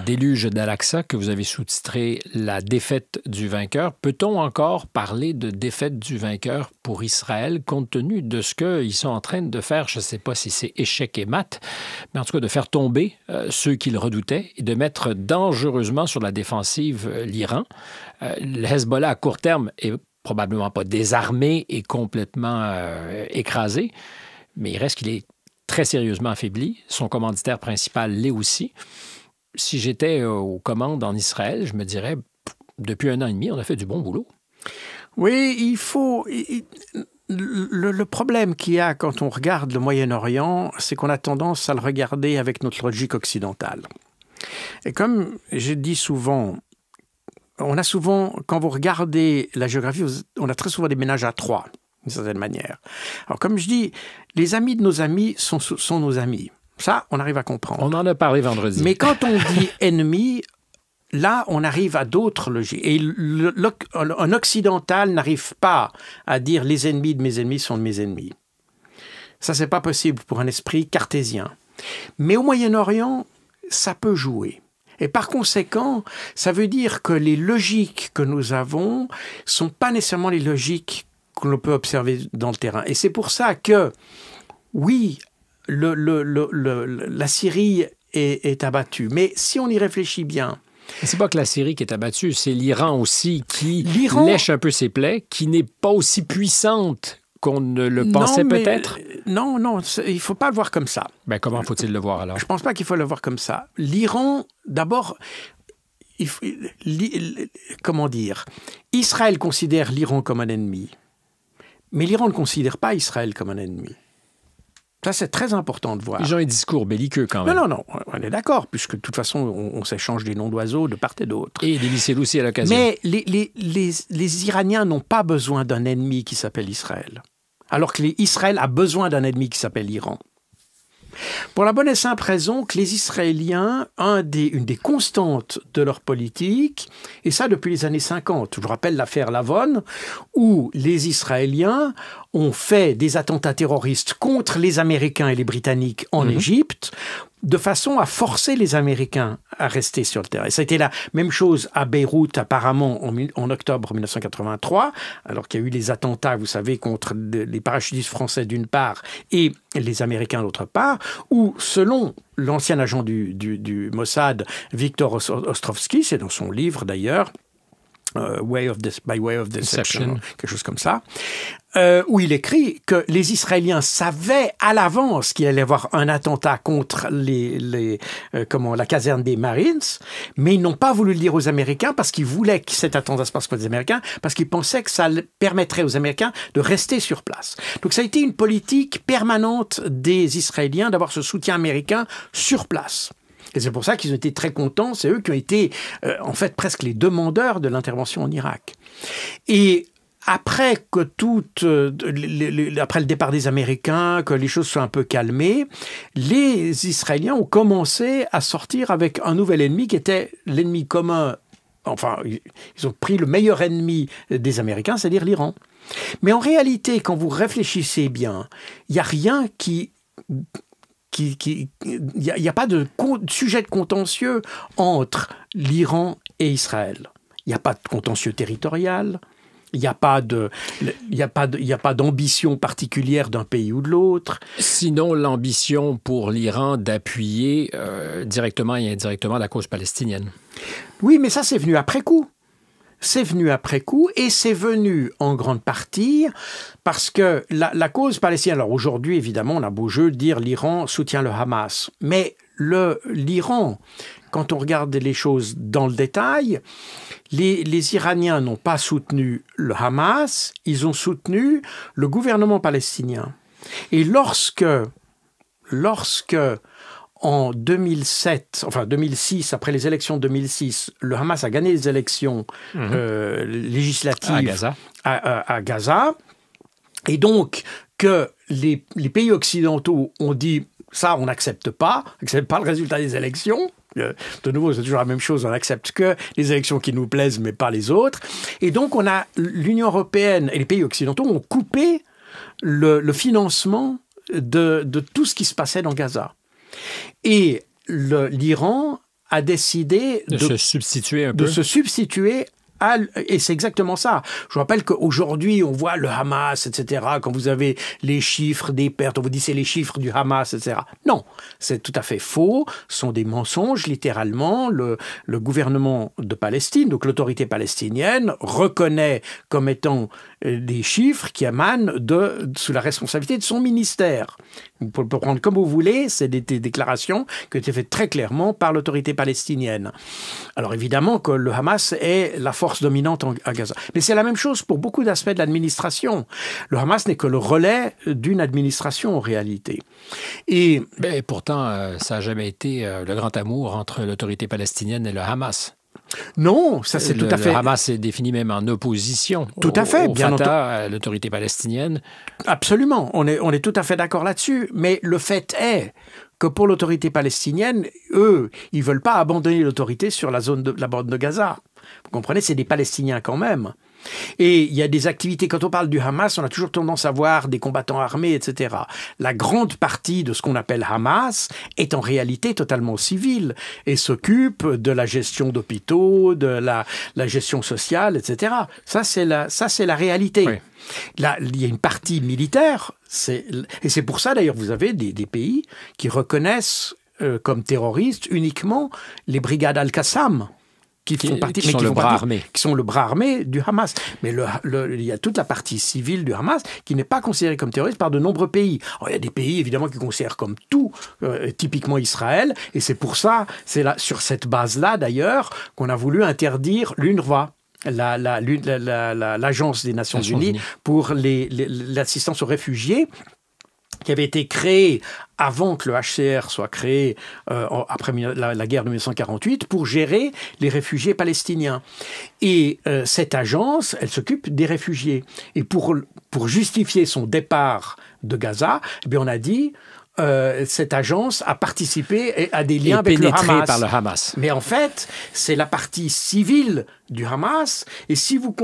Déluge d'Al-Aqsa que vous avez sous-titré « La défaite du vainqueur ». Peut-on encore parler de défaite du vainqueur pour Israël compte tenu de ce qu'ils sont en train de faire, je ne sais pas si c'est échec et mat, mais en tout cas de faire tomber ceux qu'ils redoutaient et de mettre dangereusement sur la défensive l'Iran. Le Hezbollah à court terme est probablement pas désarmé et complètement écrasé, mais il reste qu'il est très sérieusement affaibli. Son commanditaire principal l'est aussi. Si j'étais aux commandes en Israël, je me dirais, depuis 1 an et demi, on a fait du bon boulot. Oui, il faut... Le problème qu'il y a quand on regarde le Moyen-Orient, c'est qu'on a tendance à le regarder avec notre logique occidentale. Et comme je dis souvent, quand vous regardez la géographie, on a très souvent des ménages à 3. D'une certaine manière. Alors, comme je dis, les amis de nos amis sont nos amis. Ça, on arrive à comprendre. On en a parlé vendredi. Mais quand on dit ennemi, là, on arrive à d'autres logiques. Et un occidental n'arrive pas à dire les ennemis de mes ennemis sont de mes ennemis. Ça, c'est pas possible pour un esprit cartésien. Mais au Moyen-Orient, ça peut jouer. Et par conséquent, ça veut dire que les logiques que nous avons sont pas nécessairement les logiques que l'on peut observer dans le terrain. Et c'est pour ça que, oui, la Syrie est abattue. Mais si on y réfléchit bien... C'est pas que la Syrie qui est abattue, c'est l'Iran aussi qui lèche un peu ses plaies, qui n'est pas aussi puissante qu'on ne le pensait peut-être. Non, il ne faut pas le voir comme ça. Ben, comment faut-il le voir alors? Je ne pense pas qu'il faut le voir comme ça. L'Iran, d'abord... comment dire? Israël considère l'Iran comme un ennemi. Mais l'Iran ne considère pas Israël comme un ennemi. Ça, c'est très important de voir. Ils ont un discours belliqueux quand même. Non, on est d'accord, puisque de toute façon, on s'échange des noms d'oiseaux de part et d'autre. Et des missiles aussi à l'occasion. Mais les Iraniens n'ont pas besoin d'un ennemi qui s'appelle Israël. Alors que Israël a besoin d'un ennemi qui s'appelle l'Iran. Pour la bonne et simple raison que les Israéliens, une des constantes de leur politique, et ça depuis les années 50, je rappelle l'affaire Lavon, où les Israéliens ont fait des attentats terroristes contre les Américains et les Britanniques en Égypte, de façon à forcer les Américains à rester sur le terrain. Ça a été la même chose à Beyrouth, apparemment, en octobre 1983, alors qu'il y a eu les attentats, vous savez, contre les parachutistes français d'une part et les Américains d'autre part, où, selon l'ancien agent du Mossad, Victor Ostrovsky, c'est dans son livre d'ailleurs, By Way of Deception, quelque chose comme ça, où il écrit que les Israéliens savaient à l'avance qu'il allait y avoir un attentat contre la caserne des Marines, mais ils n'ont pas voulu le dire aux Américains parce qu'ils voulaient que cet attentat se passe contre les Américains, parce qu'ils pensaient que ça permettrait aux Américains de rester sur place. Donc ça a été une politique permanente des Israéliens d'avoir ce soutien américain sur place. Et c'est pour ça qu'ils ont été très contents. C'est eux qui ont été, en fait, presque les demandeurs de l'intervention en Irak. Et après après le départ des Américains, que les choses soient un peu calmées, les Israéliens ont commencé à sortir avec un nouvel ennemi qui était l'ennemi commun. Enfin, ils ont pris le meilleur ennemi des Américains, c'est-à-dire l'Iran. Mais en réalité, quand vous réfléchissez bien, il n'y a rien il n'y a pas de sujet de contentieux entre l'Iran et Israël. Il n'y a pas de contentieux territorial. Il n'y a pas d'ambition particulière d'un pays ou de l'autre. Sinon, l'ambition pour l'Iran d'appuyer directement et indirectement la cause palestinienne. Oui, mais ça, c'est venu après coup. C'est venu après coup et c'est venu en grande partie parce que la cause palestinienne... Alors aujourd'hui, évidemment, on a beau jeu de dire l'Iran soutient le Hamas. Mais l'Iran, quand on regarde les choses dans le détail, les Iraniens n'ont pas soutenu le Hamas, ils ont soutenu le gouvernement palestinien. Et lorsque en 2006, après les élections de 2006, le Hamas a gagné les élections législatives à Gaza, et donc que les pays occidentaux ont dit « ça, on n'accepte pas le résultat des élections », de nouveau, c'est toujours la même chose, on n'accepte que les élections qui nous plaisent, mais pas les autres. Et donc, l'Union européenne et les pays occidentaux ont coupé le financement de tout ce qui se passait dans Gaza. Et l'Iran a décidé de se substituer un peu. De se substituer et c'est exactement ça. Je vous rappelle qu'aujourd'hui, on voit le Hamas, etc. Quand vous avez les chiffres des pertes, on vous dit c'est les chiffres du Hamas, etc. Non, c'est tout à fait faux. Ce sont des mensonges, littéralement. Le gouvernement de Palestine, donc l'autorité palestinienne, reconnaît comme étant des chiffres qui émanent sous la responsabilité de son ministère. Vous pouvez le prendre comme vous voulez, c'est des déclarations qui ont été faites très clairement par l'autorité palestinienne. Alors évidemment que le Hamas est la force dominante à Gaza. Mais c'est la même chose pour beaucoup d'aspects de l'administration. Le Hamas n'est que le relais d'une administration en réalité. Et pourtant, ça n'a jamais été le grand amour entre l'autorité palestinienne et le Hamas. Non, ça c'est tout à fait... Le Hamas est défini même en opposition tout à fait, au Fatah, à l'autorité palestinienne. Absolument, on est tout à fait d'accord là-dessus. Mais le fait est que pour l'autorité palestinienne, eux, ils ne veulent pas abandonner l'autorité sur la bande de Gaza. Vous comprenez, c'est des Palestiniens quand même. Et il y a des activités, quand on parle du Hamas, on a toujours tendance à voir des combattants armés, etc. La grande partie de ce qu'on appelle Hamas est en réalité totalement civile et s'occupe de la gestion d'hôpitaux, de la gestion sociale, etc. Ça, c'est la réalité. Oui. Là, il y a une partie militaire, et c'est pour ça d'ailleurs vous avez des pays qui reconnaissent comme terroristes uniquement les brigades Al-Qassam. Qui sont le bras armé du Hamas. Mais il y a toute la partie civile du Hamas qui n'est pas considérée comme terroriste par de nombreux pays. Alors, il y a des pays, évidemment, qui considèrent comme tout, typiquement Israël, et c'est pour ça, c'est sur cette base-là, d'ailleurs, qu'on a voulu interdire l'UNRWA. L'Agence des Nations Unies pour l'assistance aux réfugiés, qui avait été créée avant que le HCR soit créé après la guerre de 1948 pour gérer les réfugiés palestiniens. Et cette agence, elle s'occupe des réfugiés. Et pour justifier son départ de Gaza, eh bien on a dit cette agence a participé à des liens avec le Hamas. Par le Hamas. Mais en fait, c'est la partie civile du Hamas. Et si vous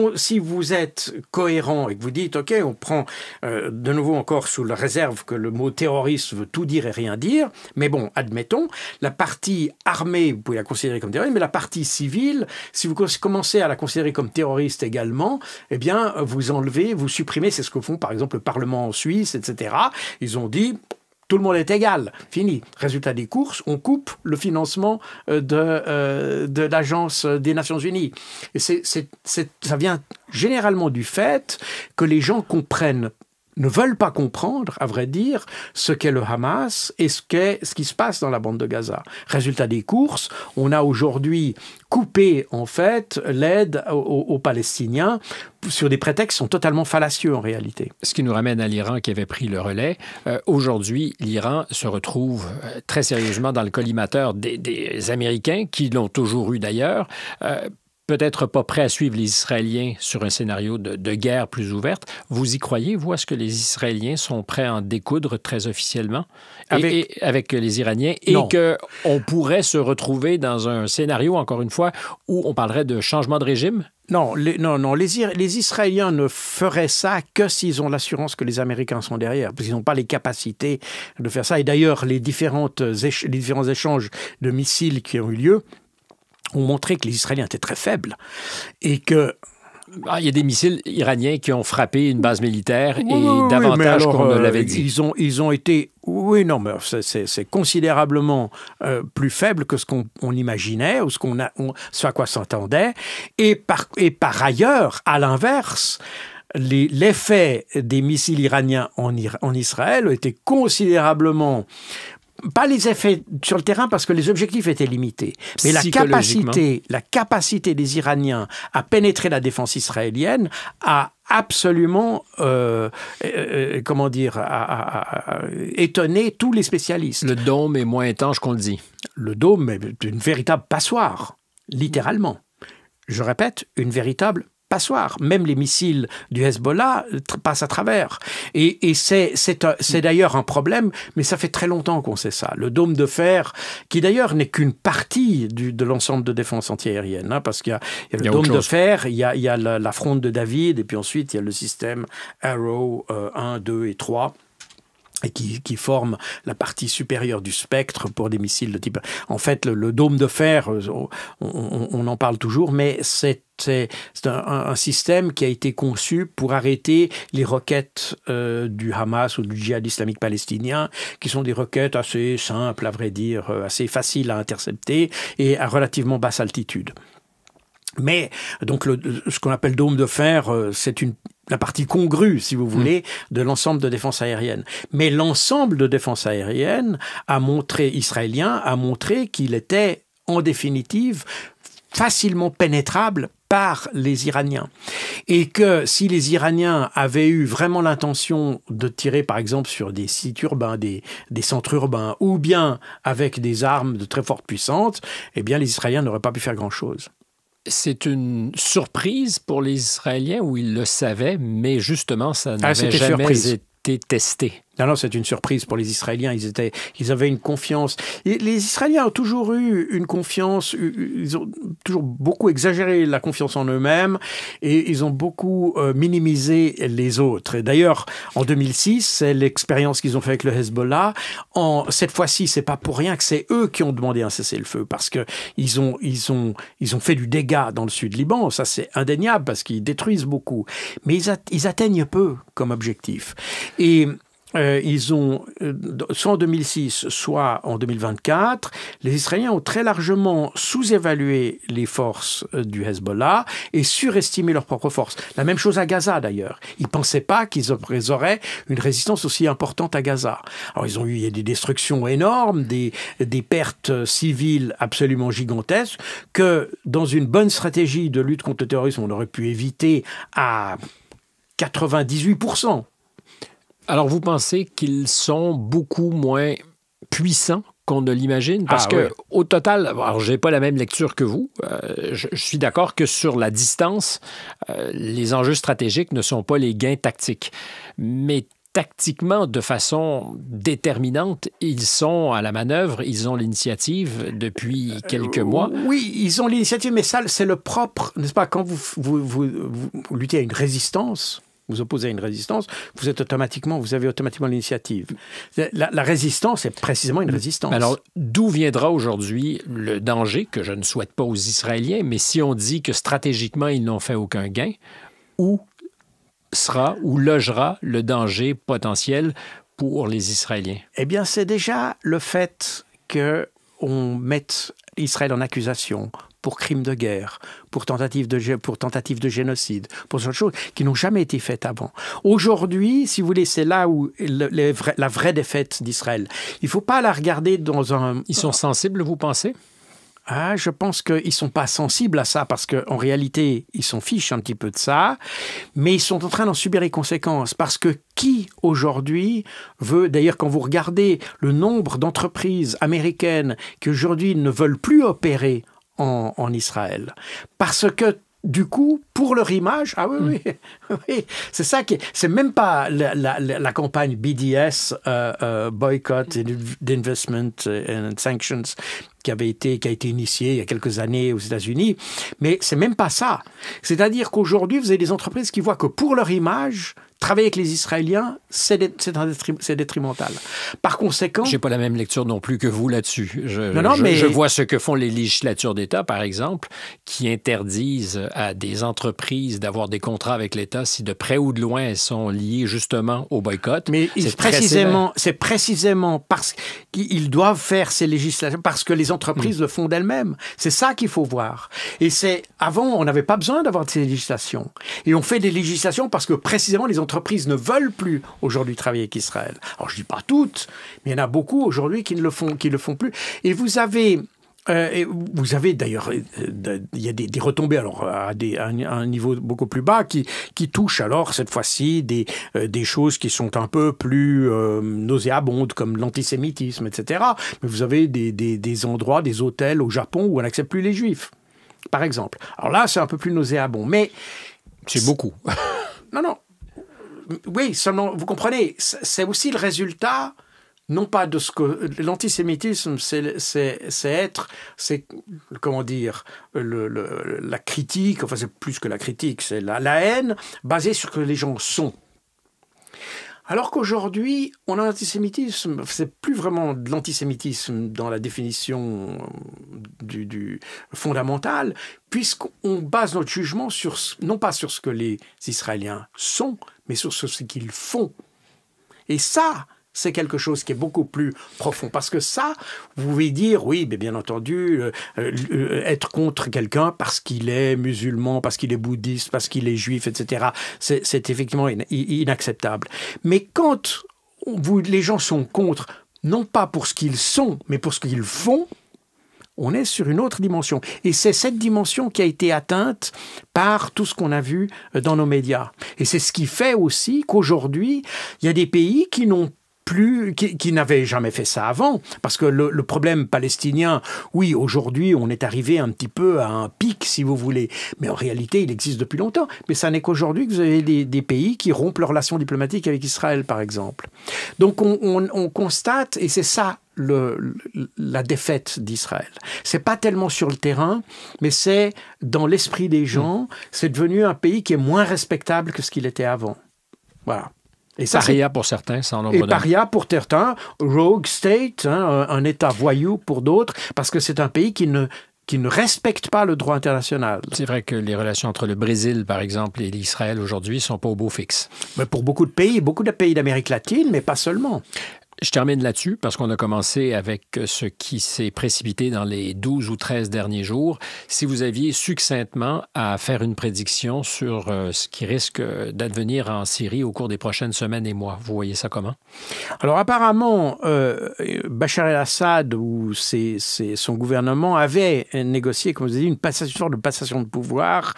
êtes cohérent et que vous dites, OK, on prend de nouveau encore sous la réserve que le mot terroriste veut tout dire et rien dire, mais bon, admettons, la partie armée, vous pouvez la considérer comme terroriste, mais la partie civile, si vous commencez à la considérer comme terroriste également, eh bien, vous supprimez, c'est ce que font par exemple le Parlement en Suisse, etc. Ils ont dit... tout le monde est égal. Fini. Résultat des courses, on coupe le financement de l'Agence des Nations Unies. Et ça vient généralement du fait que les gens ne veulent pas comprendre, à vrai dire, ce qu'est le Hamas et ce qui se passe dans la bande de Gaza. Résultat des courses, on a aujourd'hui coupé, en fait, l'aide aux Palestiniens sur des prétextes qui sont totalement fallacieux, en réalité. Ce qui nous ramène à l'Iran qui avait pris le relais. Aujourd'hui, l'Iran se retrouve très sérieusement dans le collimateur des Américains, qui l'ont toujours eu d'ailleurs. Peut-être pas prêt à suivre les Israéliens sur un scénario de guerre plus ouverte. Vous y croyez, vous, est-ce que les Israéliens sont prêts à en découdre très officiellement avec les Iraniens et qu'on pourrait se retrouver dans un scénario, encore une fois, où on parlerait de changement de régime? Non, les Israéliens ne feraient ça que s'ils ont l'assurance que les Américains sont derrière, parce qu'ils n'ont pas les capacités de faire ça. Et d'ailleurs, les différents échanges de missiles qui ont eu lieu ont montré que les Israéliens étaient très faibles et que... il y a des missiles iraniens qui ont frappé une base militaire davantage qu'on ne l'avait dit. Ils ont été... Oui, non, mais c'est considérablement plus faible que ce qu'on imaginait ou ce à quoi s'entendait. Et par ailleurs, à l'inverse... L'effet des missiles iraniens en Israël a été considérablement... Pas les effets sur le terrain parce que les objectifs étaient limités, mais la capacité des Iraniens à pénétrer la défense israélienne a absolument, étonné tous les spécialistes. Le dôme est moins étanche qu'on le dit. Le dôme est une véritable passoire, littéralement. Je répète, une véritable passoire. Même les missiles du Hezbollah passent à travers. Et c'est d'ailleurs un problème, mais ça fait très longtemps qu'on sait ça. Le dôme de fer, qui d'ailleurs n'est qu'une partie de l'ensemble de défense antiaérienne, hein, parce qu'il y a le dôme de fer, il y a la fronde de David, et puis ensuite il y a le système Arrow 1, 2 et 3. Et qui forme la partie supérieure du spectre pour des missiles de type... En fait, le dôme de fer, on en parle toujours, mais c'est un système qui a été conçu pour arrêter les roquettes du Hamas ou du djihad islamique palestinien, qui sont des roquettes assez simples, à vrai dire, assez faciles à intercepter et à relativement basse altitude. Mais donc ce qu'on appelle dôme de fer, c'est la partie congrue, si vous voulez, de l'ensemble de défense aérienne. Mais l'ensemble de défense aérienne israélien a montré qu'il était, en définitive, facilement pénétrable par les Iraniens. Et que si les Iraniens avaient eu vraiment l'intention de tirer, par exemple, sur des sites urbains, des centres urbains, ou bien avec des armes de très forte puissance, eh bien, les Israéliens n'auraient pas pu faire grand-chose. C'est une surprise pour les Israéliens où ils le savaient, mais justement, ça n'avait jamais été testé. Non, c'est une surprise pour les Israéliens. Ils avaient une confiance. Et les Israéliens ont toujours eu une confiance. Ils ont toujours beaucoup exagéré la confiance en eux-mêmes et ils ont beaucoup minimisé les autres. Et d'ailleurs, en 2006, c'est l'expérience qu'ils ont fait avec le Hezbollah. Cette fois-ci, c'est pas pour rien que c'est eux qui ont demandé un cessez-le-feu parce que ils ont fait du dégât dans le sud Liban. Ça, c'est indéniable parce qu'ils détruisent beaucoup. Mais ils atteignent peu comme objectif. Et ils ont, soit en 2006, soit en 2024, les Israéliens ont très largement sous-évalué les forces du Hezbollah et surestimé leurs propres forces. La même chose à Gaza, d'ailleurs. Ils ne pensaient pas qu'ils auraient une résistance aussi importante à Gaza. Alors, il y a des destructions énormes, des pertes civiles absolument gigantesques, que dans une bonne stratégie de lutte contre le terrorisme, on aurait pu éviter à 98%. Alors, vous pensez qu'ils sont beaucoup moins puissants qu'on ne l'imagine? Parce au total, alors j'ai pas la même lecture que vous. Je suis d'accord que sur la distance, les enjeux stratégiques ne sont pas les gains tactiques. Mais tactiquement, de façon déterminante, ils sont à la manœuvre, ils ont l'initiative depuis quelques mois. Oui, ils ont l'initiative, mais ça, c'est le propre, n'est-ce pas? Quand vous luttez à une résistance, vous opposez à une résistance, vous avez automatiquement l'initiative. La résistance est précisément une résistance. Alors, d'où viendra aujourd'hui le danger, que je ne souhaite pas aux Israéliens, mais si on dit que stratégiquement, ils n'ont fait aucun gain, où logera le danger potentiel pour les Israéliens? Eh bien, c'est déjà le fait qu'on mette Israël en accusation pour crimes de guerre, pour tentatives de génocide, pour ce genre de choses qui n'ont jamais été faites avant. Aujourd'hui, si vous voulez, c'est là où la vraie défaite d'Israël. Il ne faut pas la regarder dans un... Ils sont sensibles, vous pensez? Ah, je pense qu'ils ne sont pas sensibles à ça parce qu'en réalité, ils s'en fichent un petit peu de ça, mais ils sont en train d'en subir les conséquences parce que qui aujourd'hui veut, d'ailleurs quand vous regardez le nombre d'entreprises américaines qui aujourd'hui ne veulent plus opérer en Israël, parce que du coup, pour leur image, ah oui, oui, c'est ça qui, c'est même pas la campagne BDS, Boycott, Investment and Sanctions, qui a été initiée il y a quelques années aux États-Unis, mais c'est même pas ça. C'est-à-dire qu'aujourd'hui, vous avez des entreprises qui voient que pour leur image, travailler avec les Israéliens, c'est détrimental. Par conséquent... Je n'ai pas la même lecture non plus que vous là-dessus. Je vois ce que font les législatures d'État, par exemple, qui interdisent à des entreprises d'avoir des contrats avec l'État si de près ou de loin elles sont liées justement au boycott. Mais c'est précisément parce qu'ils doivent faire ces législations, parce que les entreprises le font d'elles-mêmes. C'est ça qu'il faut voir. Et avant, on n'avait pas besoin d'avoir ces législations. Et on fait des législations parce que précisément les entreprises ne veulent plus aujourd'hui travailler avec Israël. Alors je dis pas toutes, mais il y en a beaucoup aujourd'hui qui ne le font plus. Et vous avez d'ailleurs, il y a des retombées alors à un niveau beaucoup plus bas qui touchent alors cette fois-ci des choses qui sont un peu plus nauséabondes comme l'antisémitisme, etc. Mais vous avez des endroits, des hôtels au Japon où on n'accepte plus les Juifs, par exemple. Alors là, c'est un peu plus nauséabond, mais c'est beaucoup. Non. Oui, seulement, vous comprenez, c'est aussi le résultat, non pas de ce que... L'antisémitisme, c'est comment dire, la critique, enfin c'est plus que la critique, c'est la haine basée sur ce que les gens sont. Alors qu'aujourd'hui, on a l'antisémitisme, c'est plus vraiment de l'antisémitisme dans la définition du fondamental, puisqu'on base notre jugement non pas sur ce que les Israéliens sont, mais sur ce qu'ils font. Et ça, c'est quelque chose qui est beaucoup plus profond. Parce que ça, vous pouvez dire, oui, mais bien entendu, être contre quelqu'un parce qu'il est musulman, parce qu'il est bouddhiste, parce qu'il est juif, etc., c'est effectivement inacceptable. Mais quand les gens sont contre, non pas pour ce qu'ils sont, mais pour ce qu'ils font, on est sur une autre dimension. Et c'est cette dimension qui a été atteinte par tout ce qu'on a vu dans nos médias. Et c'est ce qui fait aussi qu'aujourd'hui, il y a des pays qui n'avaient jamais fait ça avant. Parce que le problème palestinien, oui, aujourd'hui, on est arrivé un petit peu à un pic, si vous voulez. Mais en réalité, il existe depuis longtemps. Mais ça n'est qu'aujourd'hui que vous avez des pays qui rompent leurs relations diplomatiques avec Israël, par exemple. Donc, on constate, et c'est ça, la défaite d'Israël. C'est pas tellement sur le terrain, mais c'est dans l'esprit des gens. C'est devenu un pays qui est moins respectable que ce qu'il était avant. Voilà. Et ça, paria pour certains, sans nombre et paria pour certains, rogue state, un État voyou pour d'autres, parce que c'est un pays qui ne respecte pas le droit international. C'est vrai que les relations entre le Brésil, par exemple, et l'Israël aujourd'hui ne sont pas au beau fixe. Mais pour beaucoup de pays d'Amérique latine, mais pas seulement. Je termine là-dessus parce qu'on a commencé avec ce qui s'est précipité dans les 12 ou 13 derniers jours. Si vous aviez succinctement à faire une prédiction sur ce qui risque d'advenir en Syrie au cours des prochaines semaines et mois, vous voyez ça comment? Alors apparemment, Bachar el-Assad ou son gouvernement avait négocié, comme vous avez dit, une sorte de passation de pouvoir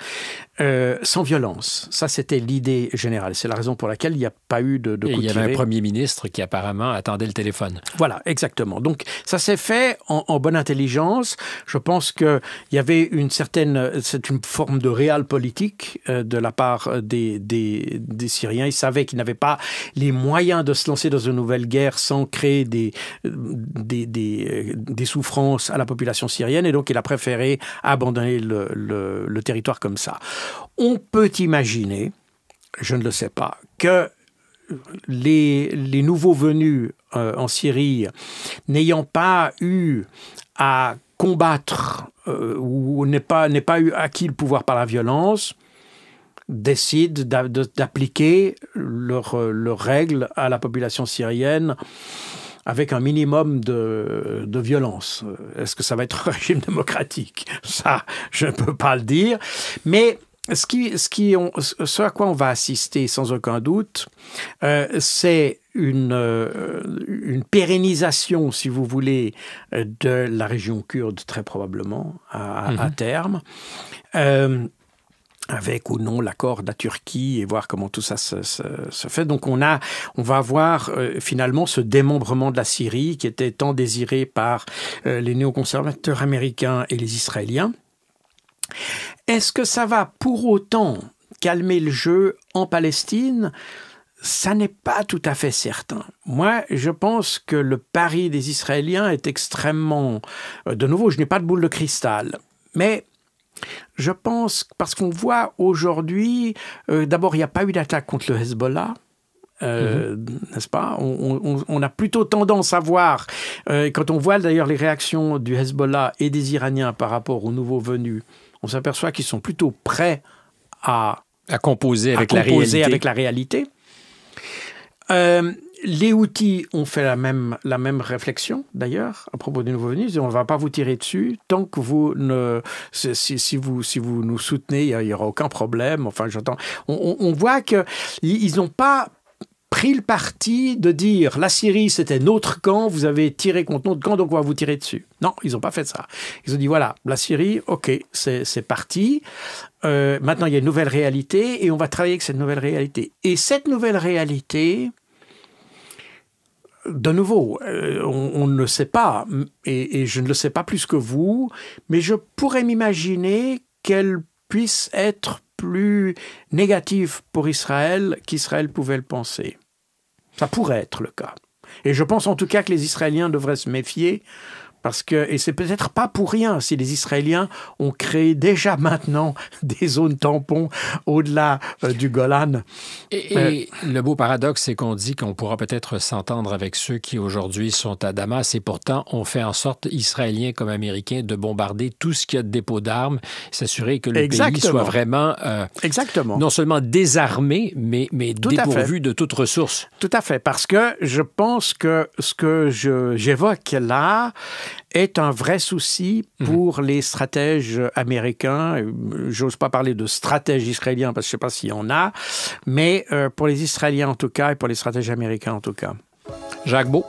sans violence. Ça, c'était l'idée générale. C'est la raison pour laquelle il n'y a pas eu de coup de il y avait un premier ministre qui apparemment attendait le téléphone. Voilà, exactement. Donc, ça s'est fait en bonne intelligence. Je pense qu'il y avait c'est une forme de réal politique de la part des Syriens. Ils savaient qu'ils n'avaient pas les moyens de se lancer dans une nouvelle guerre sans créer des souffrances à la population syrienne. Et donc, il a préféré abandonner le territoire comme ça. On peut imaginer, je ne le sais pas, que les nouveaux venus en Syrie, n'ayant pas eu à combattre ou n'ait pas eu acquis le pouvoir par la violence, décident d'appliquer leurs règles à la population syrienne avec un minimum de violence. Est-ce que ça va être un régime démocratique? Ça, je ne peux pas le dire. Mais ce à quoi on va assister sans aucun doute, c'est une pérennisation, si vous voulez, de la région kurde, très probablement, à terme. Avec ou non l'accord de la Turquie et voir comment tout ça se fait. Donc on va avoir finalement ce démembrement de la Syrie qui était tant désiré par les néoconservateurs américains et les Israéliens. Est-ce que ça va pour autant calmer le jeu en Palestine ? Ça n'est pas tout à fait certain. Moi, je pense que le pari des Israéliens est extrêmement... De nouveau, je n'ai pas de boule de cristal, mais je pense, parce qu'on voit aujourd'hui, d'abord, il n'y a pas eu d'attaque contre le Hezbollah, n'est-ce pas? On a plutôt tendance à voir, quand on voit d'ailleurs les réactions du Hezbollah et des Iraniens par rapport aux nouveaux venus, on s'aperçoit qu'ils sont plutôt prêts à composer avec la réalité. Les Houthis ont fait la même réflexion, d'ailleurs, à propos des nouveaux venus. On ne va pas vous tirer dessus tant que vous ne... Si vous nous soutenez, il n'y aura aucun problème. Enfin, j'entends... On voit qu'ils n'ont pas pris le parti de dire la Syrie, c'était notre camp, vous avez tiré contre notre camp, donc on va vous tirer dessus. Non, ils n'ont pas fait ça. Ils ont dit, voilà, la Syrie, ok, c'est parti. Maintenant, il y a une nouvelle réalité et on va travailler avec cette nouvelle réalité. Et cette nouvelle réalité... De nouveau, on ne le sait pas, et je ne le sais pas plus que vous, mais je pourrais m'imaginer qu'elle puisse être plus négative pour Israël qu'Israël pouvait le penser. Ça pourrait être le cas. Et je pense en tout cas que les Israéliens devraient se méfier, parce que, et c'est peut-être pas pour rien si les Israéliens ont créé déjà maintenant des zones tampons au-delà du Golan. Et le beau paradoxe, c'est qu'on dit qu'on pourra peut-être s'entendre avec ceux qui aujourd'hui sont à Damas et pourtant on fait en sorte, Israéliens comme Américains, de bombarder tout ce qu'il y a de dépôt d'armes, s'assurer que le pays soit vraiment non seulement désarmé, mais dépourvu de toute ressource. Tout à fait, parce que je pense que ce que j'évoque là est un vrai souci pour les stratèges américains. J'ose pas parler de stratèges israéliens parce que je sais pas s'il y en a, mais pour les Israéliens en tout cas et pour les stratèges américains en tout cas. Jacques Beau.